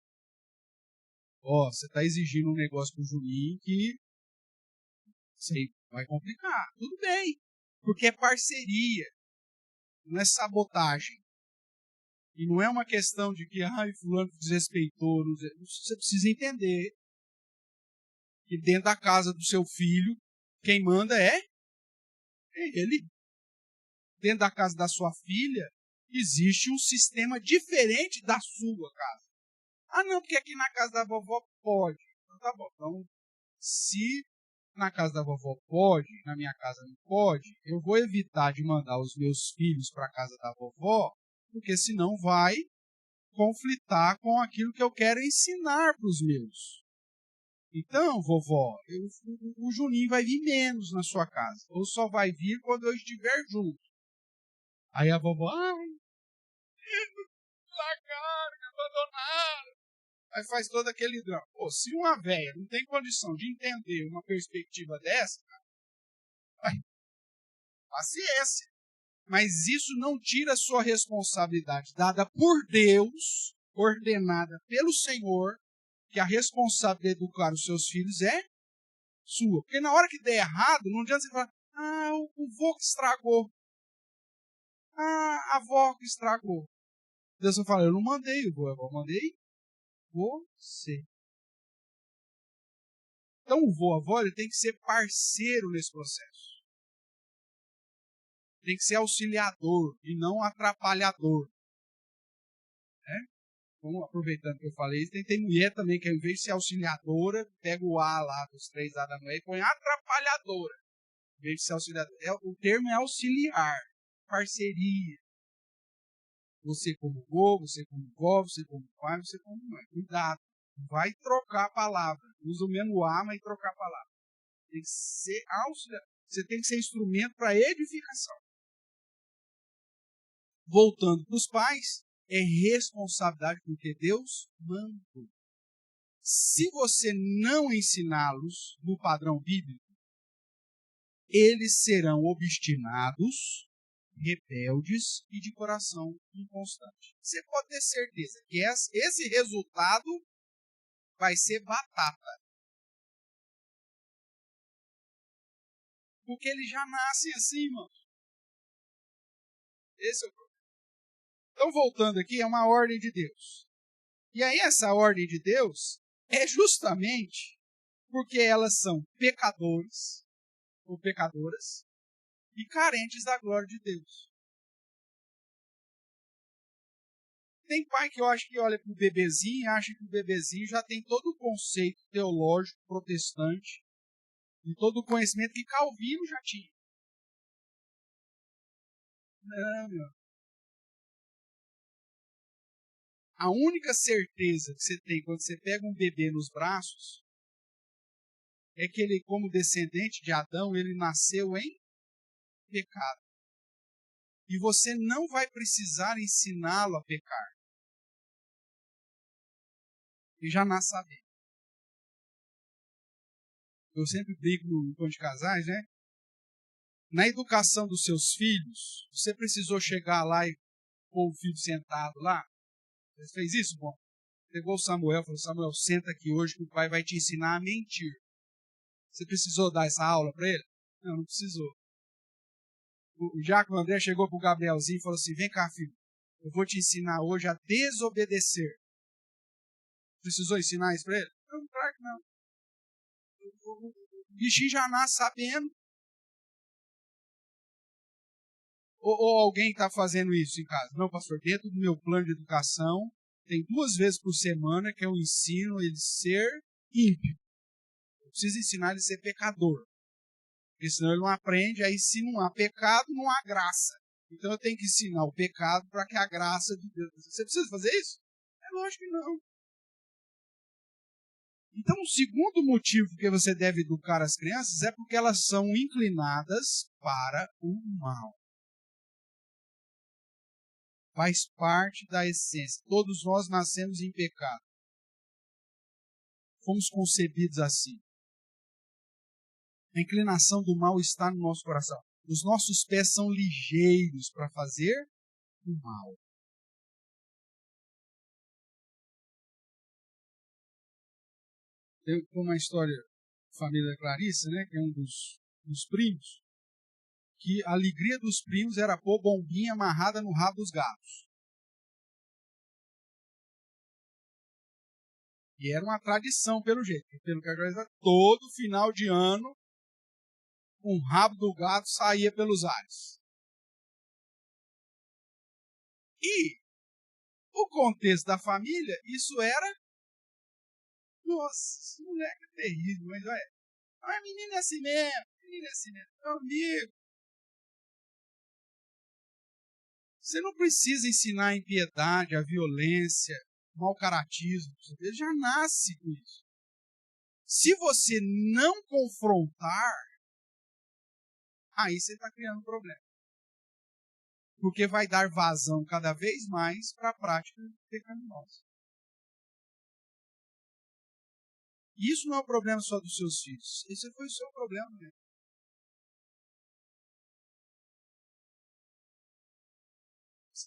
Speaker 1: Você está exigindo um negócio pro Juninho que sei, vai complicar. Tudo bem, porque é parceria, não é sabotagem. E não é uma questão de que, fulano desrespeitou. Você precisa entender que dentro da casa do seu filho, quem manda é ele. Dentro da casa da sua filha, existe um sistema diferente da sua casa. Não, porque aqui na casa da vovó pode. Então tá bom. Então, se na casa da vovó pode, na minha casa não pode, eu vou evitar de mandar os meus filhos para a casa da vovó, porque senão vai conflitar com aquilo que eu quero ensinar para os meus. Então, vovó, o Juninho vai vir menos na sua casa, ou só vai vir quando eu estiver junto. Aí a vovó, largaram, me abandonaram. Aí faz todo aquele drama. Se uma velha não tem condição de entender uma perspectiva dessa, paciência. Mas isso não tira a sua responsabilidade dada por Deus, ordenada pelo Senhor, que a responsabilidade de educar os seus filhos é sua. Porque na hora que der errado, não adianta você falar, o vô que estragou. A avó que estragou. Deus vai falar, eu não mandei o vô, eu mandei você. Então o vô, a avó, ele tem que ser parceiro nesse processo. Tem que ser auxiliador e não atrapalhador. Né? Então, aproveitando que eu falei isso, tem mulher também que, ao invés de ser auxiliadora, pega o A lá dos 3 A da mulher e põe atrapalhadora. Em vez de ser auxiliadora. O termo é auxiliar, parceria. Você como vô, você como vó, você como pai, você como mãe. Cuidado. Vai trocar a palavra. Usa o mesmo A, mas trocar a palavra. Tem que ser auxiliar. Você tem que ser instrumento para edificação. Voltando para os pais, é responsabilidade porque Deus mandou. Se você não ensiná-los no padrão bíblico, eles serão obstinados, rebeldes e de coração inconstante. Você pode ter certeza que esse resultado vai ser batata. Porque eles já nascem assim, irmãos. Esse é o problema. Então, voltando aqui, é uma ordem de Deus. E aí, essa ordem de Deus é justamente porque elas são pecadores ou pecadoras e carentes da glória de Deus. Tem pai que eu acho que olha para o bebezinho e acha que o bebezinho já tem todo o conceito teológico protestante e todo o conhecimento que Calvino já tinha. Não, meu. A única certeza que você tem quando você pega um bebê nos braços é que ele, como descendente de Adão, ele nasceu em pecado. E você não vai precisar ensiná-lo a pecar. Ele já nasce sabendo. Eu sempre brigo no encontro de casais, né? Na educação dos seus filhos, você precisou chegar lá e pôr o filho sentado lá? Você fez isso, bom? Pegou o Samuel e falou, Samuel, senta aqui hoje que o pai vai te ensinar a mentir. Você precisou dar essa aula para ele? Não, não precisou. O Jaco André chegou para o Gabrielzinho e falou assim, vem cá, filho, eu vou te ensinar hoje a desobedecer. Precisou ensinar isso para ele? Não, claro que não. O bichinho já nasce sabendo. Ou alguém está fazendo isso em casa? Não, pastor, dentro do meu plano de educação, tem 2 vezes por semana que eu ensino ele a ser ímpio. Eu preciso ensinar ele a ser pecador. Porque senão ele não aprende, aí se não há pecado, não há graça. Então eu tenho que ensinar o pecado para que a graça de Deus... Você precisa fazer isso? É lógico que não. Então o segundo motivo que você deve educar as crianças é porque elas são inclinadas para o mal. Faz parte da essência. Todos nós nascemos em pecado. Fomos concebidos assim. A inclinação do mal está no nosso coração. Os nossos pés são ligeiros para fazer o mal. Tem uma história da família Clarissa, né, que é um dos primos, que a alegria dos primos era pôr bombinha amarrada no rabo dos gatos. E era uma tradição, pelo jeito. Pelo que a gente todo final de ano, um rabo do gato saía pelos ares. E o contexto da família, isso era... Nossa, esse moleque é terrível, mas olha, menino é assim mesmo, menino é assim mesmo. Meu amigo, você não precisa ensinar a impiedade, a violência, o mau caratismo. Ele já nasce com isso. Se você não confrontar, aí você está criando um problema. Porque vai dar vazão cada vez mais para a prática pecaminosa. E isso não é um problema só dos seus filhos. Esse foi o seu problema mesmo.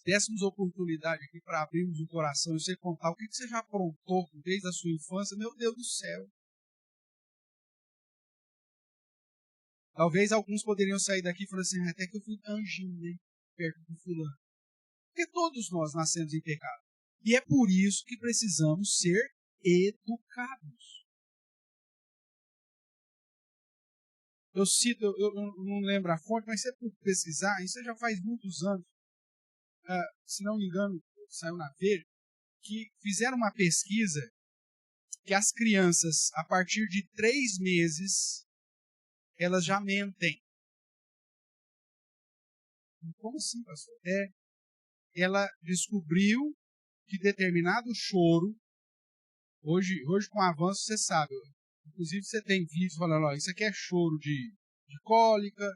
Speaker 1: dessemos oportunidade aqui para abrirmos o coração e você contar o que você já aprontou desde a sua infância, meu Deus do céu. Talvez alguns poderiam sair daqui e falar assim, até que eu fui anjinho, né? Perto do fulano. Porque todos nós nascemos em pecado. E é por isso que precisamos ser educados. Eu cito, eu não lembro a fonte, mas se você pesquisar, isso já faz muitos anos, se não me engano, saiu na Veja, que fizeram uma pesquisa que as crianças, a partir de 3 meses, elas já mentem. Como assim, pastor? Ela descobriu que determinado choro, hoje com o avanço você sabe, inclusive você tem vídeos falando, ó, isso aqui é choro de cólica,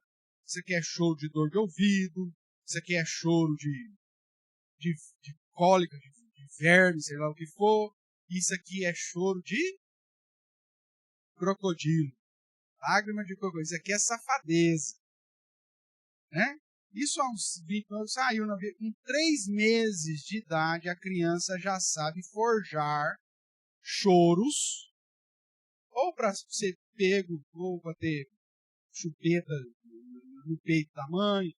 Speaker 1: isso aqui é choro de dor de ouvido, isso aqui é choro de cólica, de verme, sei lá o que for, isso aqui é choro de crocodilo, lágrima de crocodilo, isso aqui é safadeza, né? Isso há uns 20 anos saiu com 3 meses de idade, a criança já sabe forjar choros, ou para ser pego, ou para ter chupeta no peito da mãe.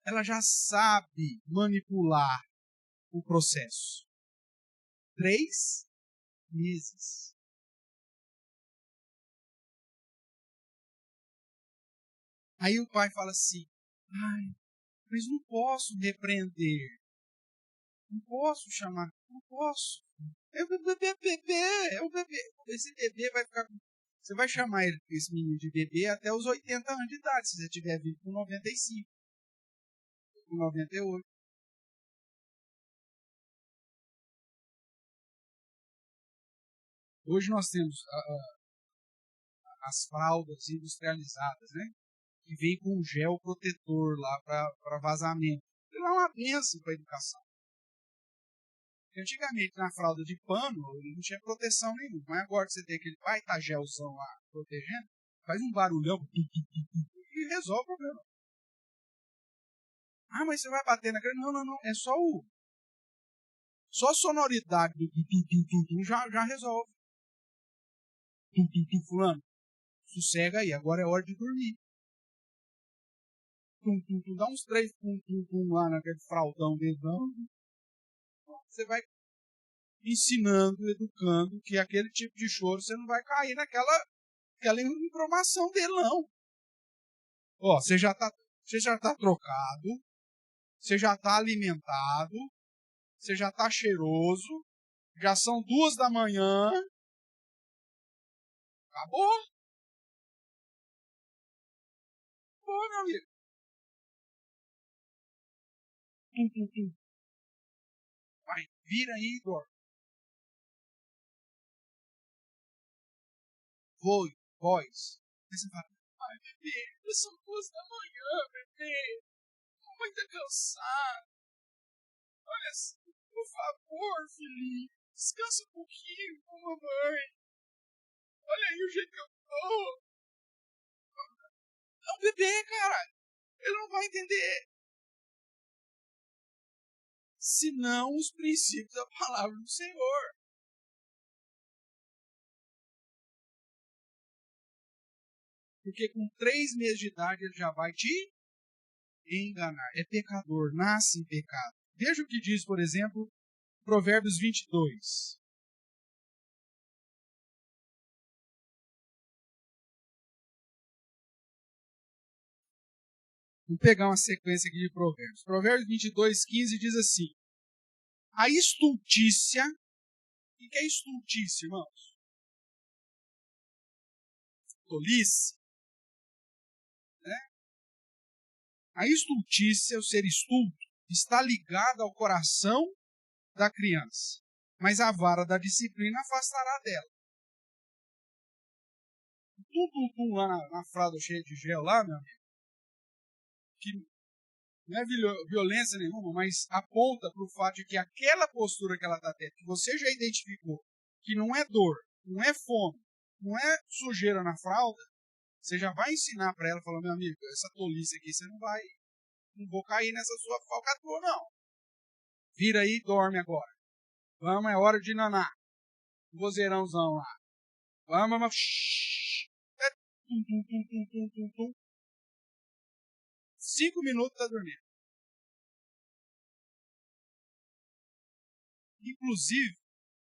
Speaker 1: Ela já sabe manipular o processo. 3 meses. Aí o pai fala assim, ai, mas não posso repreender. Não posso chamar, não posso. É o bebê. Esse bebê vai ficar... Você vai chamar esse menino de bebê até os 80 anos de idade, se você tiver vivo com 95, com 98. Hoje nós temos as fraldas industrializadas, né? Que vem com um gel protetor lá para vazamento. Aquilo é uma bênção para a educação. Antigamente, na fralda de pano, não tinha proteção nenhuma. Mas agora que você tem aquele baita gelzão lá protegendo, faz um barulhão e resolve o problema. Ah, mas você vai bater na criança? Não. É só a sonoridade do já resolve. Fulano, sossega aí, agora é hora de dormir. Dá uns 3 lá naquele fraldão dentro. Você vai ensinando, educando, que aquele tipo de choro você não vai cair naquela informação dele, não. Ó, você já tá trocado, você já tá alimentado, você já tá cheiroso, já são 2 da manhã, acabou. Acabou, meu amigo. Vai, vira aí, Igor. Voz. Aí você fala, ai, bebê, são 2 da manhã, bebê. Mamãe tá cansada. Olha, por favor, filhinho, descansa um pouquinho com a mamãe. Olha aí o jeito que eu tô. É um bebê, cara. Ele não vai entender. Senão os princípios da palavra do Senhor. Porque com 3 meses de idade ele já vai te enganar. É pecador, nasce em pecado. Veja o que diz, por exemplo, Provérbios 22. Vamos pegar uma sequência aqui de provérbios. Provérbios 22, 15 diz assim: a estultícia. O que é estultícia, irmãos? Tolice. Né? A estultícia, o ser estulto, está ligada ao coração da criança, mas a vara da disciplina afastará dela. Lá na fralda cheia de gel lá, meu amigo, que não é violência nenhuma, mas aponta para o fato de que aquela postura que ela está tendo, que você já identificou, que não é dor, não é fome, não é sujeira na fralda, você já vai ensinar para ela, falando, meu amigo, essa tolice aqui você não não vou cair nessa sua falcatrua, não. Vira aí e dorme agora. Vamos, é hora de naná. Vozeirãozão lá. Vamos. Tum, tum, tum, tum, tum, tum, tum. 5 minutos tá dormindo. Inclusive,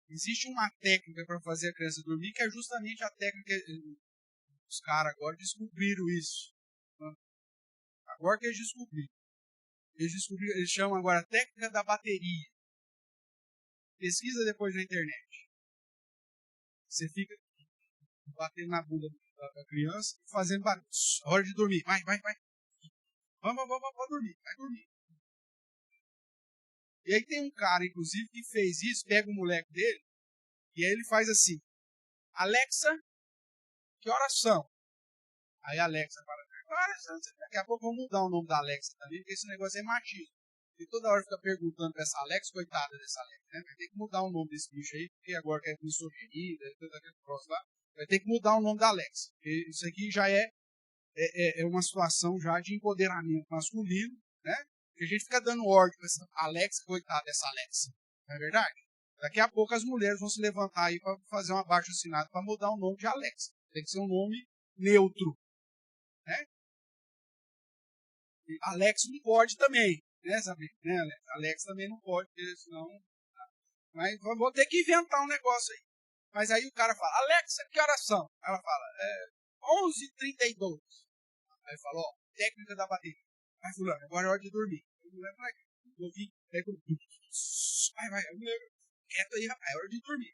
Speaker 1: existe uma técnica para fazer a criança dormir, que é justamente a técnica que os caras agora descobriram isso. Agora que eles descobriram. Eles chamam agora a técnica da bateria. Pesquisa depois na internet. Você fica batendo na bunda da criança e fazendo barulho. Hora de dormir. Vai. Vamos dormir. Vai dormir. E aí tem um cara, inclusive, que fez isso, pega o moleque dele, e aí ele faz assim: Alexa, que horas são? Aí a Alexa fala: daqui a pouco vamos mudar o nome da Alexa também, porque esse negócio é machismo. E toda hora fica perguntando pra essa Alexa, coitada dessa Alexa, né? Vai ter que mudar o nome desse bicho aí, porque agora que é misoginia, tudo aquele próximo lá, vai ter que mudar o nome da Alexa. Porque isso aqui já é uma situação já de empoderamento masculino, né? Que a gente fica dando ordem pra essa Alexa, coitada dessa Alexa. Não é verdade? Daqui a pouco as mulheres vão se levantar aí para fazer um abaixo-assinado para mudar o nome de Alexa. Tem que ser um nome neutro, né? E Alex não pode também, né, Sabrina? Né, Alex? Alex também não pode, porque senão... Mas vou ter que inventar um negócio aí. Mas aí o cara fala: Alexa, que horas são? Ela fala: 11h32. Aí falou: ó, técnica da bateria. Vai, fulano, agora é hora de dormir. Eu ouvi, vai, quieto aí, rapaz, é hora de dormir.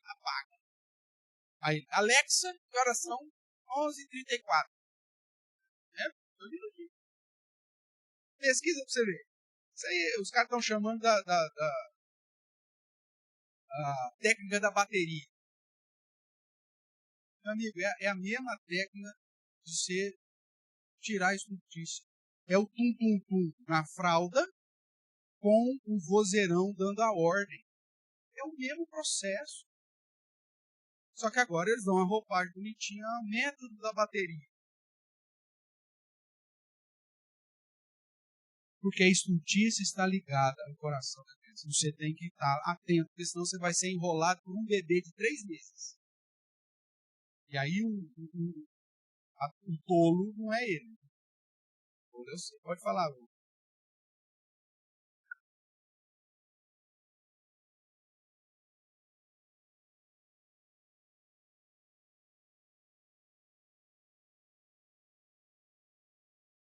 Speaker 1: Apaga. Aí, Alexa, que horas são? 11h34. Dormindo aqui. Pesquisa pra você ver. Isso aí, os caras estão chamando da técnica da bateria. Meu amigo, é a mesma técnica de você tirar a estutícia. É o tum-tum-tum na fralda com o vozeirão dando a ordem. É o mesmo processo. Só que agora eles dão uma roupagem bonitinha ao método da bateria. Porque a estultícia está ligada ao coração da criança. Você tem que estar atento, porque senão você vai ser enrolado por um bebê de 3 meses. E aí o tolo não é ele. O tolo é você. Pode falar, Lu.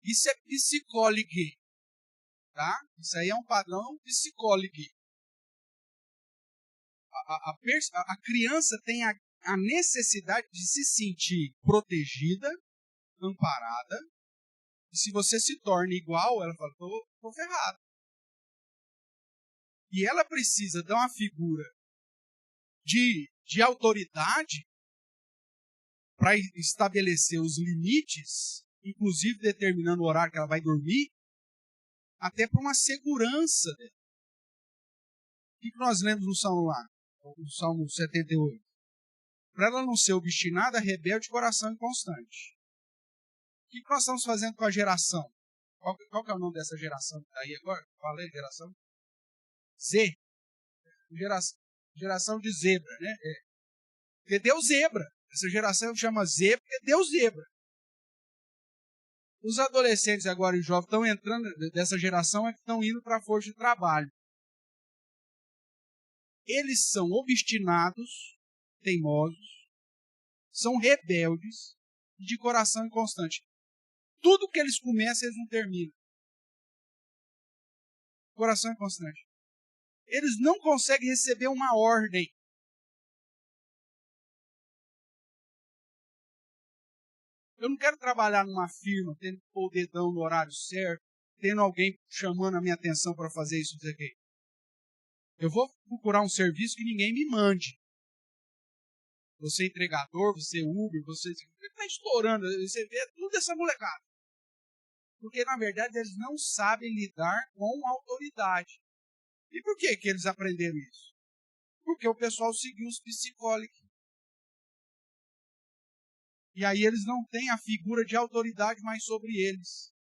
Speaker 1: Isso é psicólogo, tá? Isso aí é um padrão psicólogo. A criança tem a necessidade de se sentir protegida, amparada, e se você se torna igual, ela fala: tô ferrado. E ela precisa dar uma figura de autoridade para estabelecer os limites, inclusive determinando o horário que ela vai dormir, até para uma segurança dela. O que nós lemos no Salmo lá? No Salmo 78. Para ela não ser obstinada, rebelde, coração inconstante. O que nós estamos fazendo com a geração? Qual que é o nome dessa geração que está aí agora? Falei, geração Z. Geração de zebra, né? Porque deu zebra. Essa geração chama Z porque deu zebra. Os adolescentes agora e jovens estão entrando dessa geração, é que estão indo para a força de trabalho. Eles são obstinados, teimosos, são rebeldes e de coração inconstante. Tudo que eles começam, eles não terminam. Coração inconstante. Eles não conseguem receber uma ordem. Eu não quero trabalhar numa firma, tendo que pôr o dedão no horário certo, tendo alguém chamando a minha atenção para fazer isso aqui. Eu vou procurar um serviço que ninguém me mande. Você é entregador, você é Uber, você está estourando, você vê tudo essa molecada. Porque, na verdade, eles não sabem lidar com a autoridade. E por que eles aprenderam isso? Porque o pessoal seguiu os psicólogos. E aí eles não têm a figura de autoridade mais sobre eles.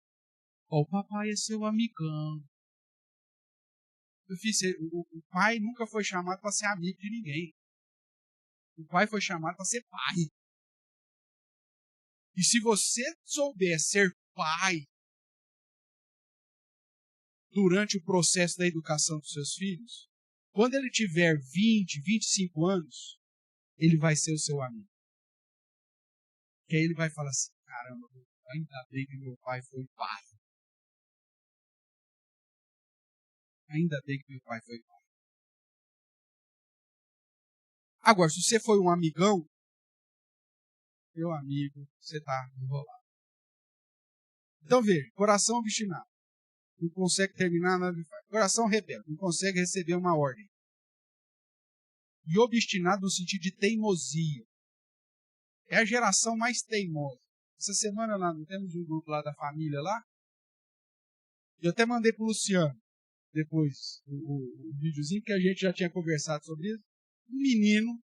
Speaker 1: O papai é seu amigão. Meu filho, o pai nunca foi chamado para ser amigo de ninguém. O pai foi chamado para ser pai. E se você souber ser pai durante o processo da educação dos seus filhos, quando ele tiver 20, 25 anos, ele vai ser o seu amigo. Que aí ele vai falar assim, caramba, ainda bem que meu pai foi pai. Ainda bem que meu pai foi pai. Agora, se você foi um amigão, meu amigo, você está enrolado. Então veja, coração obstinado. Não consegue terminar nada que faz. Coração rebelde, não consegue receber uma ordem. E obstinado no sentido de teimosia. É a geração mais teimosa. Essa semana lá, não temos um grupo lá da família lá? Eu até mandei para o Luciano, depois, o videozinho, que a gente já tinha conversado sobre isso. Um menino,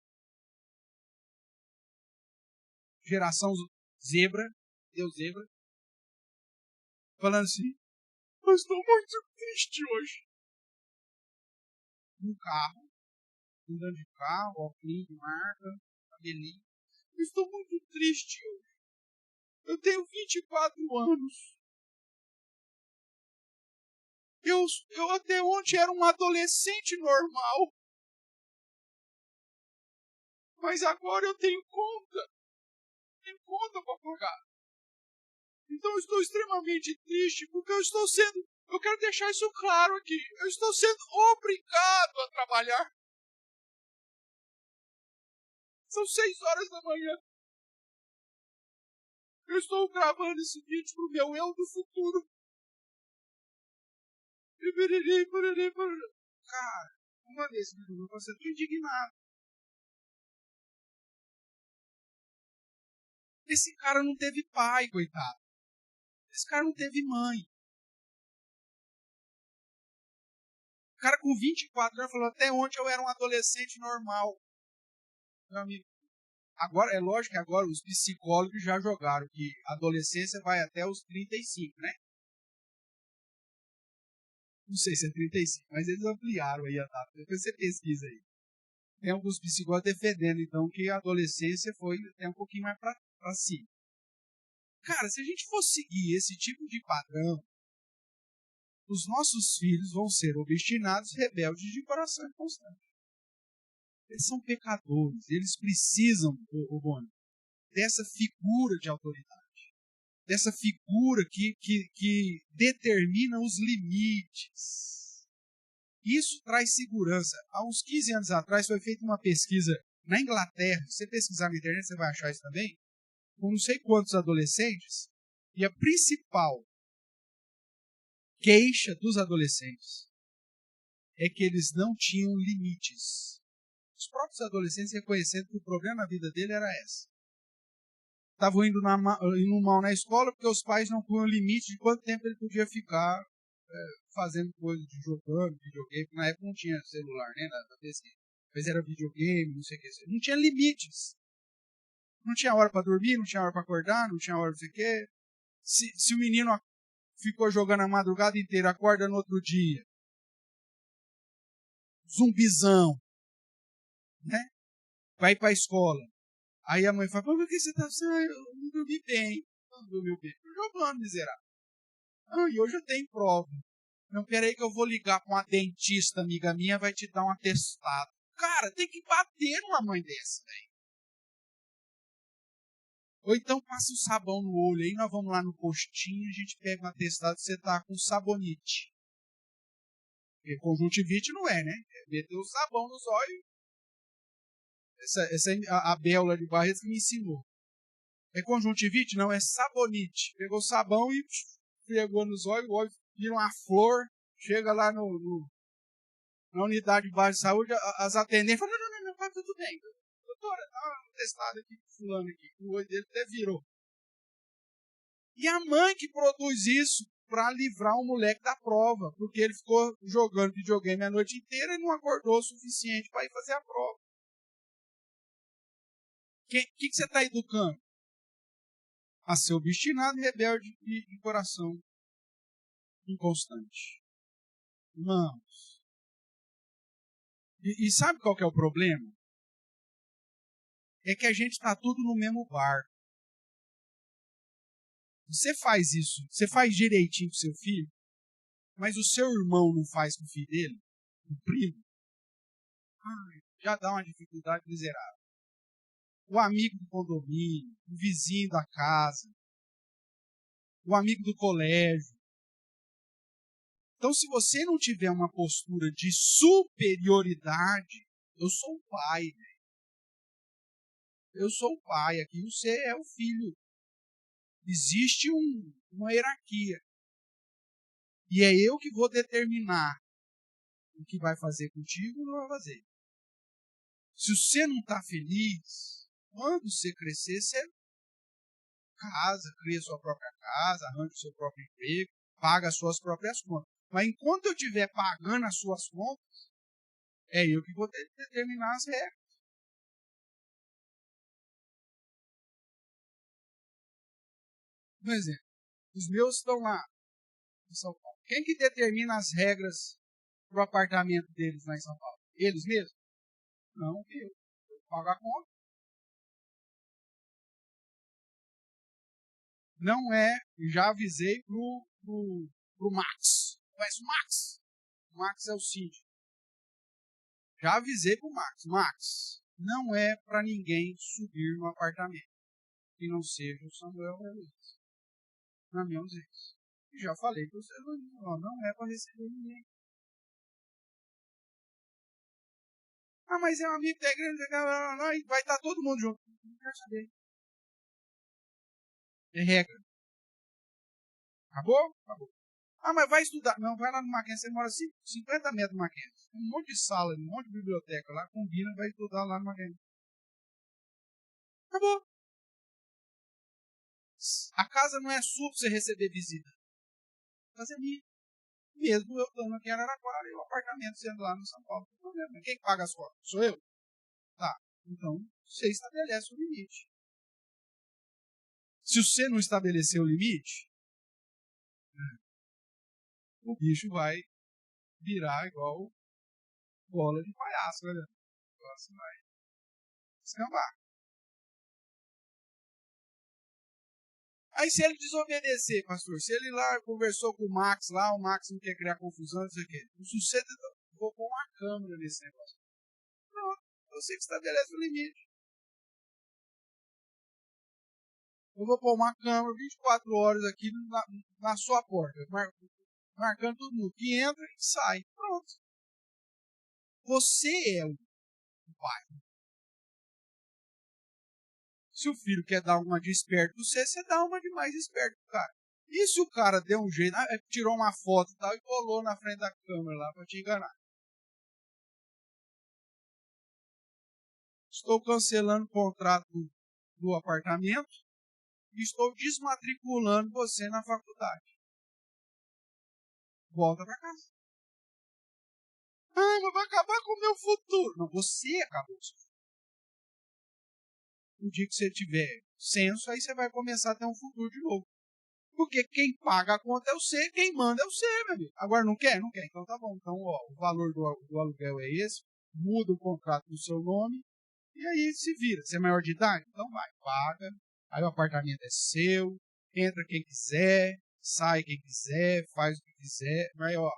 Speaker 1: geração zebra, deu zebra, falando assim, eu estou muito triste hoje. No carro, andando de carro, óculos de marca, cabelinho. Eu estou muito triste hoje. Eu tenho 24 anos. Eu até ontem era um adolescente normal. Mas agora eu tenho conta. Tenho conta para pagar. Então eu estou extremamente triste porque eu quero deixar isso claro aqui. Eu estou sendo obrigado a trabalhar. São 6 horas da manhã. Eu estou gravando esse vídeo pro meu eu do futuro. Cara, uma vez, eu tô sendo indignado. Esse cara não teve pai, coitado. Esse cara não teve mãe. O cara com 24 anos falou, até ontem eu era um adolescente normal. Meu amigo, agora, é lógico que agora os psicólogos já jogaram que a adolescência vai até os 35, né? Não sei se é 35, mas eles ampliaram aí a data. Depois você pesquisa aí. Tem alguns psicólogos defendendo, então, que a adolescência foi até um pouquinho mais para cima. Cara, se a gente for seguir esse tipo de padrão, os nossos filhos vão ser obstinados, rebeldes de coração inconstante. Eles são pecadores, eles precisam, Boni, dessa figura de autoridade, dessa figura que determina os limites. Isso traz segurança. Há uns 15 anos atrás foi feita uma pesquisa na Inglaterra, se você pesquisar na internet você vai achar isso também, com não sei quantos adolescentes, e a principal queixa dos adolescentes é que eles não tinham limites. Os próprios adolescentes reconhecendo que o problema na vida dele era esse. Estavam indo mal na escola porque os pais não punham limite de quanto tempo ele podia ficar fazendo coisa de jogando, videogame. Na época não tinha celular, né, na pesquisa. Mas era videogame, não sei o que. Não tinha limites. Não tinha hora para dormir, não tinha hora para acordar, não tinha hora para sei o quê. Se o menino ficou jogando a madrugada inteira, acorda no outro dia, zumbizão, né? Vai para a escola. Aí a mãe fala, por que você está assim? Ah, eu não dormi bem. Não dormiu bem. Estou jogando, miserável. Ah, e hoje eu tenho prova. Não, peraí que eu vou ligar com uma dentista amiga minha, vai te dar um atestado. Cara, tem que bater numa mãe dessa, velho. Ou então passa o sabão no olho, aí nós vamos lá no postinho, a gente pega um atestado, você tá com sabonite. Porque conjuntivite não é, né? É meter o sabão nos olhos. Essa é a Bela de Barretos que me ensinou. É conjuntivite? Não, é sabonite. Pegou o sabão e pegou nos olhos, o olho vira uma flor, chega lá na unidade de base de saúde, as atendentes falam, não, tá tudo bem. Doutora, dá um testado aqui com fulano aqui, o olho dele até virou. E a mãe que produz isso para livrar o moleque da prova, porque ele ficou jogando videogame a noite inteira e não acordou o suficiente para ir fazer a prova. O que você está educando? A ser obstinado e rebelde de coração. inconstante. Irmãos. E sabe qual que é o problema? É que a gente está tudo no mesmo barco. Você faz isso, você faz direitinho com seu filho, mas o seu irmão não faz com o filho dele, o primo, já dá uma dificuldade miserável. O amigo do condomínio, o vizinho da casa, o amigo do colégio. Então, se você não tiver uma postura de superioridade, eu sou o pai, né? Eu sou o pai aqui, você é o filho. Existe uma hierarquia. E é eu que vou determinar o que vai fazer contigo ou não vai fazer. Se você não está feliz, quando você crescer, você casa, cria sua própria casa, arranja o seu próprio emprego, paga as suas próprias contas. Mas enquanto eu estiver pagando as suas contas, é eu que vou determinar as regras. Por exemplo, os meus estão lá em São Paulo. Quem que determina as regras para o apartamento deles lá em São Paulo? Eles mesmos? Não, eu. Eu pago a conta. Não é, já avisei pro Max. Conhece o Max? O Max é o síndico. Já avisei pro Max. Max, não é para ninguém subir no apartamento que não seja o Samuel Luiz. Na minha ausência. E já falei para vocês, não é para receber ninguém. Ah, mas é um amigo da igreja, vai estar todo mundo junto. Não quero saber. É regra. Acabou? Acabou. Ah, mas vai estudar. Não, vai lá no Mackenzie, você mora 50 metros do Mackenzie. Tem um monte de sala, um monte de biblioteca lá, combina, vai estudar lá no Mackenzie. Acabou. A casa não é sua para você receber visita. A casa é minha. Mesmo eu estando aqui em Araraquara e o apartamento sendo lá no São Paulo. Não tem problema. Quem paga as contas? Sou eu? Tá. Então, você estabelece o limite. Se você não estabelecer o limite, o bicho vai virar igual bola de palhaço, olha. O negócio vai escambar. Aí se ele desobedecer, pastor, se ele lá conversou com o Max lá, o Max não quer criar confusão, não sei o quê. O sucesso, vou pôr uma câmera nesse negócio. Não, você que estabelece o limite. Eu vou pôr uma câmera 24 horas aqui na sua porta, marcando todo mundo que entra e sai. Pronto. Você é o pai. Se o filho quer dar uma de esperto você dá uma de mais esperto pro cara. E se o cara deu um jeito, tirou uma foto e tal e colou na frente da câmera lá para te enganar? Estou cancelando o contrato do apartamento e estou desmatriculando você na faculdade. Volta para casa. Ah, mas vai acabar com o meu futuro. Não, você acabou com o seu futuro. No dia que você tiver senso, aí você vai começar a ter um futuro de novo. Porque quem paga a conta é você, quem manda é você, meu amigo. Agora não quer? Não quer. Então tá bom. Então ó, o valor do aluguel é esse, muda o contrato no seu nome, e aí se vira. Você é maior de idade? Então vai, paga. Aí o apartamento é seu, entra quem quiser, sai quem quiser, faz o que quiser. Mas ó,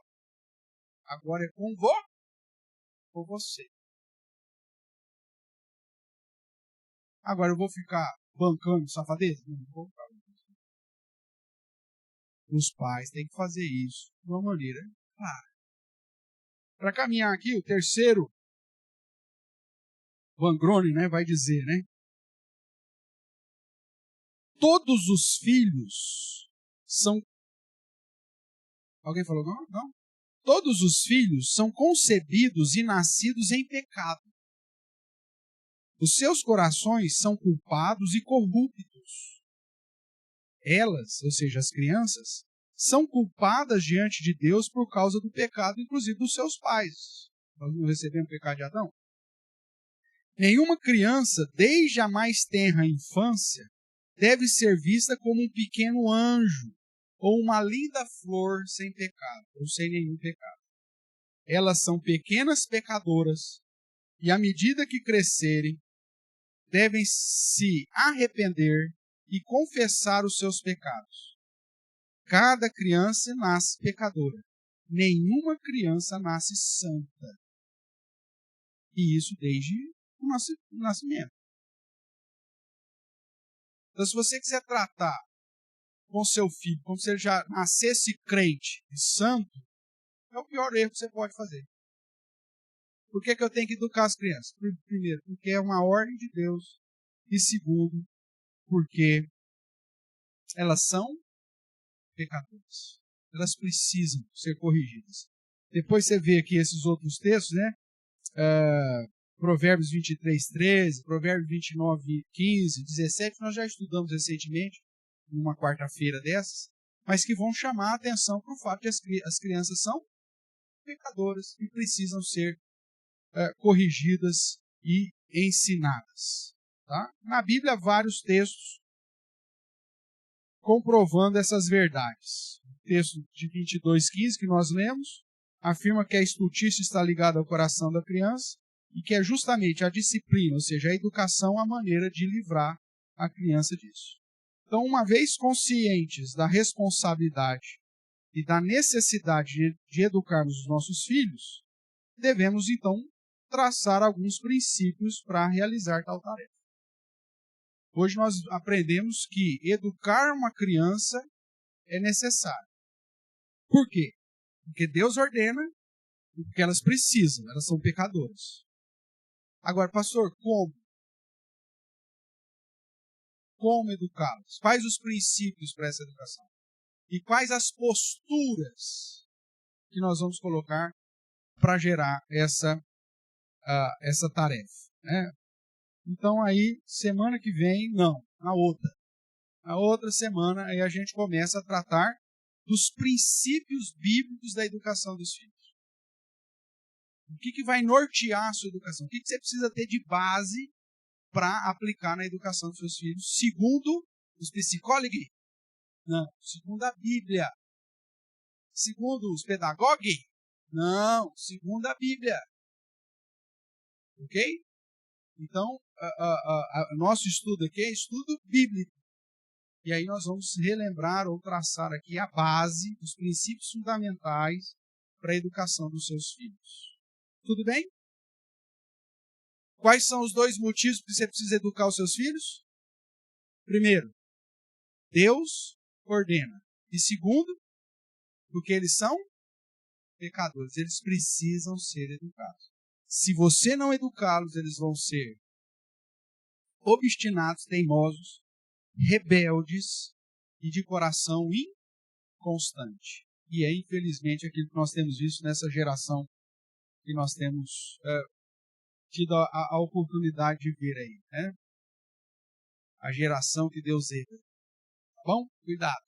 Speaker 1: agora é com você. Agora eu vou ficar bancando safadeza? Não vou ficar. Os pais têm que fazer isso de uma maneira clara. Para caminhar aqui, o terceiro, Van Groningen, né, vai dizer, né? Todos os filhos são... Alguém falou não? Não? Todos os filhos são concebidos e nascidos em pecado. Os seus corações são culpados e corruptos. Elas, ou seja, as crianças, são culpadas diante de Deus por causa do pecado, inclusive dos seus pais. Nós não recebemos o pecado de Adão. Nenhuma criança, desde a mais tenra infância, deve ser vista como um pequeno anjo, ou uma linda flor sem pecado, ou sem nenhum pecado. Elas são pequenas pecadoras e, à medida que crescerem, devem se arrepender e confessar os seus pecados. Cada criança nasce pecadora. Nenhuma criança nasce santa. E isso desde o nascimento. Então, se você quiser tratar com seu filho como se ele já nascesse crente e santo, é o pior erro que você pode fazer. Por que eu tenho que educar as crianças? Primeiro, porque é uma ordem de Deus. E segundo, porque elas são pecadoras. Elas precisam ser corrigidas. Depois você vê aqui esses outros textos, né? Provérbios 23, 13, Provérbios 29, 15, 17, nós já estudamos recentemente, numa quarta-feira dessas, mas que vão chamar a atenção para o fato de as crianças são pecadoras e precisam ser corrigidas e ensinadas. Tá? Na Bíblia, vários textos comprovando essas verdades. O texto de 22:15 que nós lemos afirma que a estultícia está ligada ao coração da criança e que é justamente a disciplina, ou seja, a educação, a maneira de livrar a criança disso. Então, uma vez conscientes da responsabilidade e da necessidade de educarmos os nossos filhos, devemos, então, traçar alguns princípios para realizar tal tarefa. Hoje nós aprendemos que educar uma criança é necessário. Por quê? Porque Deus ordena e porque elas precisam, elas são pecadoras. Agora, pastor, como? Como educá-los? Quais os princípios para essa educação? E quais as posturas que nós vamos colocar para gerar essa tarefa? Né? Então, aí, semana que vem, não, na outra. Na outra semana, aí a gente começa a tratar dos princípios bíblicos da educação dos filhos. O que vai nortear a sua educação? O que você precisa ter de base para aplicar na educação dos seus filhos, segundo os psicólogos? Não, segundo a Bíblia. Segundo os pedagogos? Não, segundo a Bíblia. Ok? Então, nosso estudo aqui é estudo bíblico. E aí nós vamos relembrar ou traçar aqui a base, os princípios fundamentais para a educação dos seus filhos. Tudo bem? Quais são os dois motivos que você precisa educar os seus filhos? Primeiro, Deus ordena. E segundo, porque eles são pecadores. Eles precisam ser educados. Se você não educá-los, eles vão ser obstinados, teimosos, rebeldes e de coração inconstante. E é, infelizmente, aquilo que nós temos visto nessa geração que nós temos tido a oportunidade de ver aí, né? A geração que Deus erra. Tá bom? Cuidado.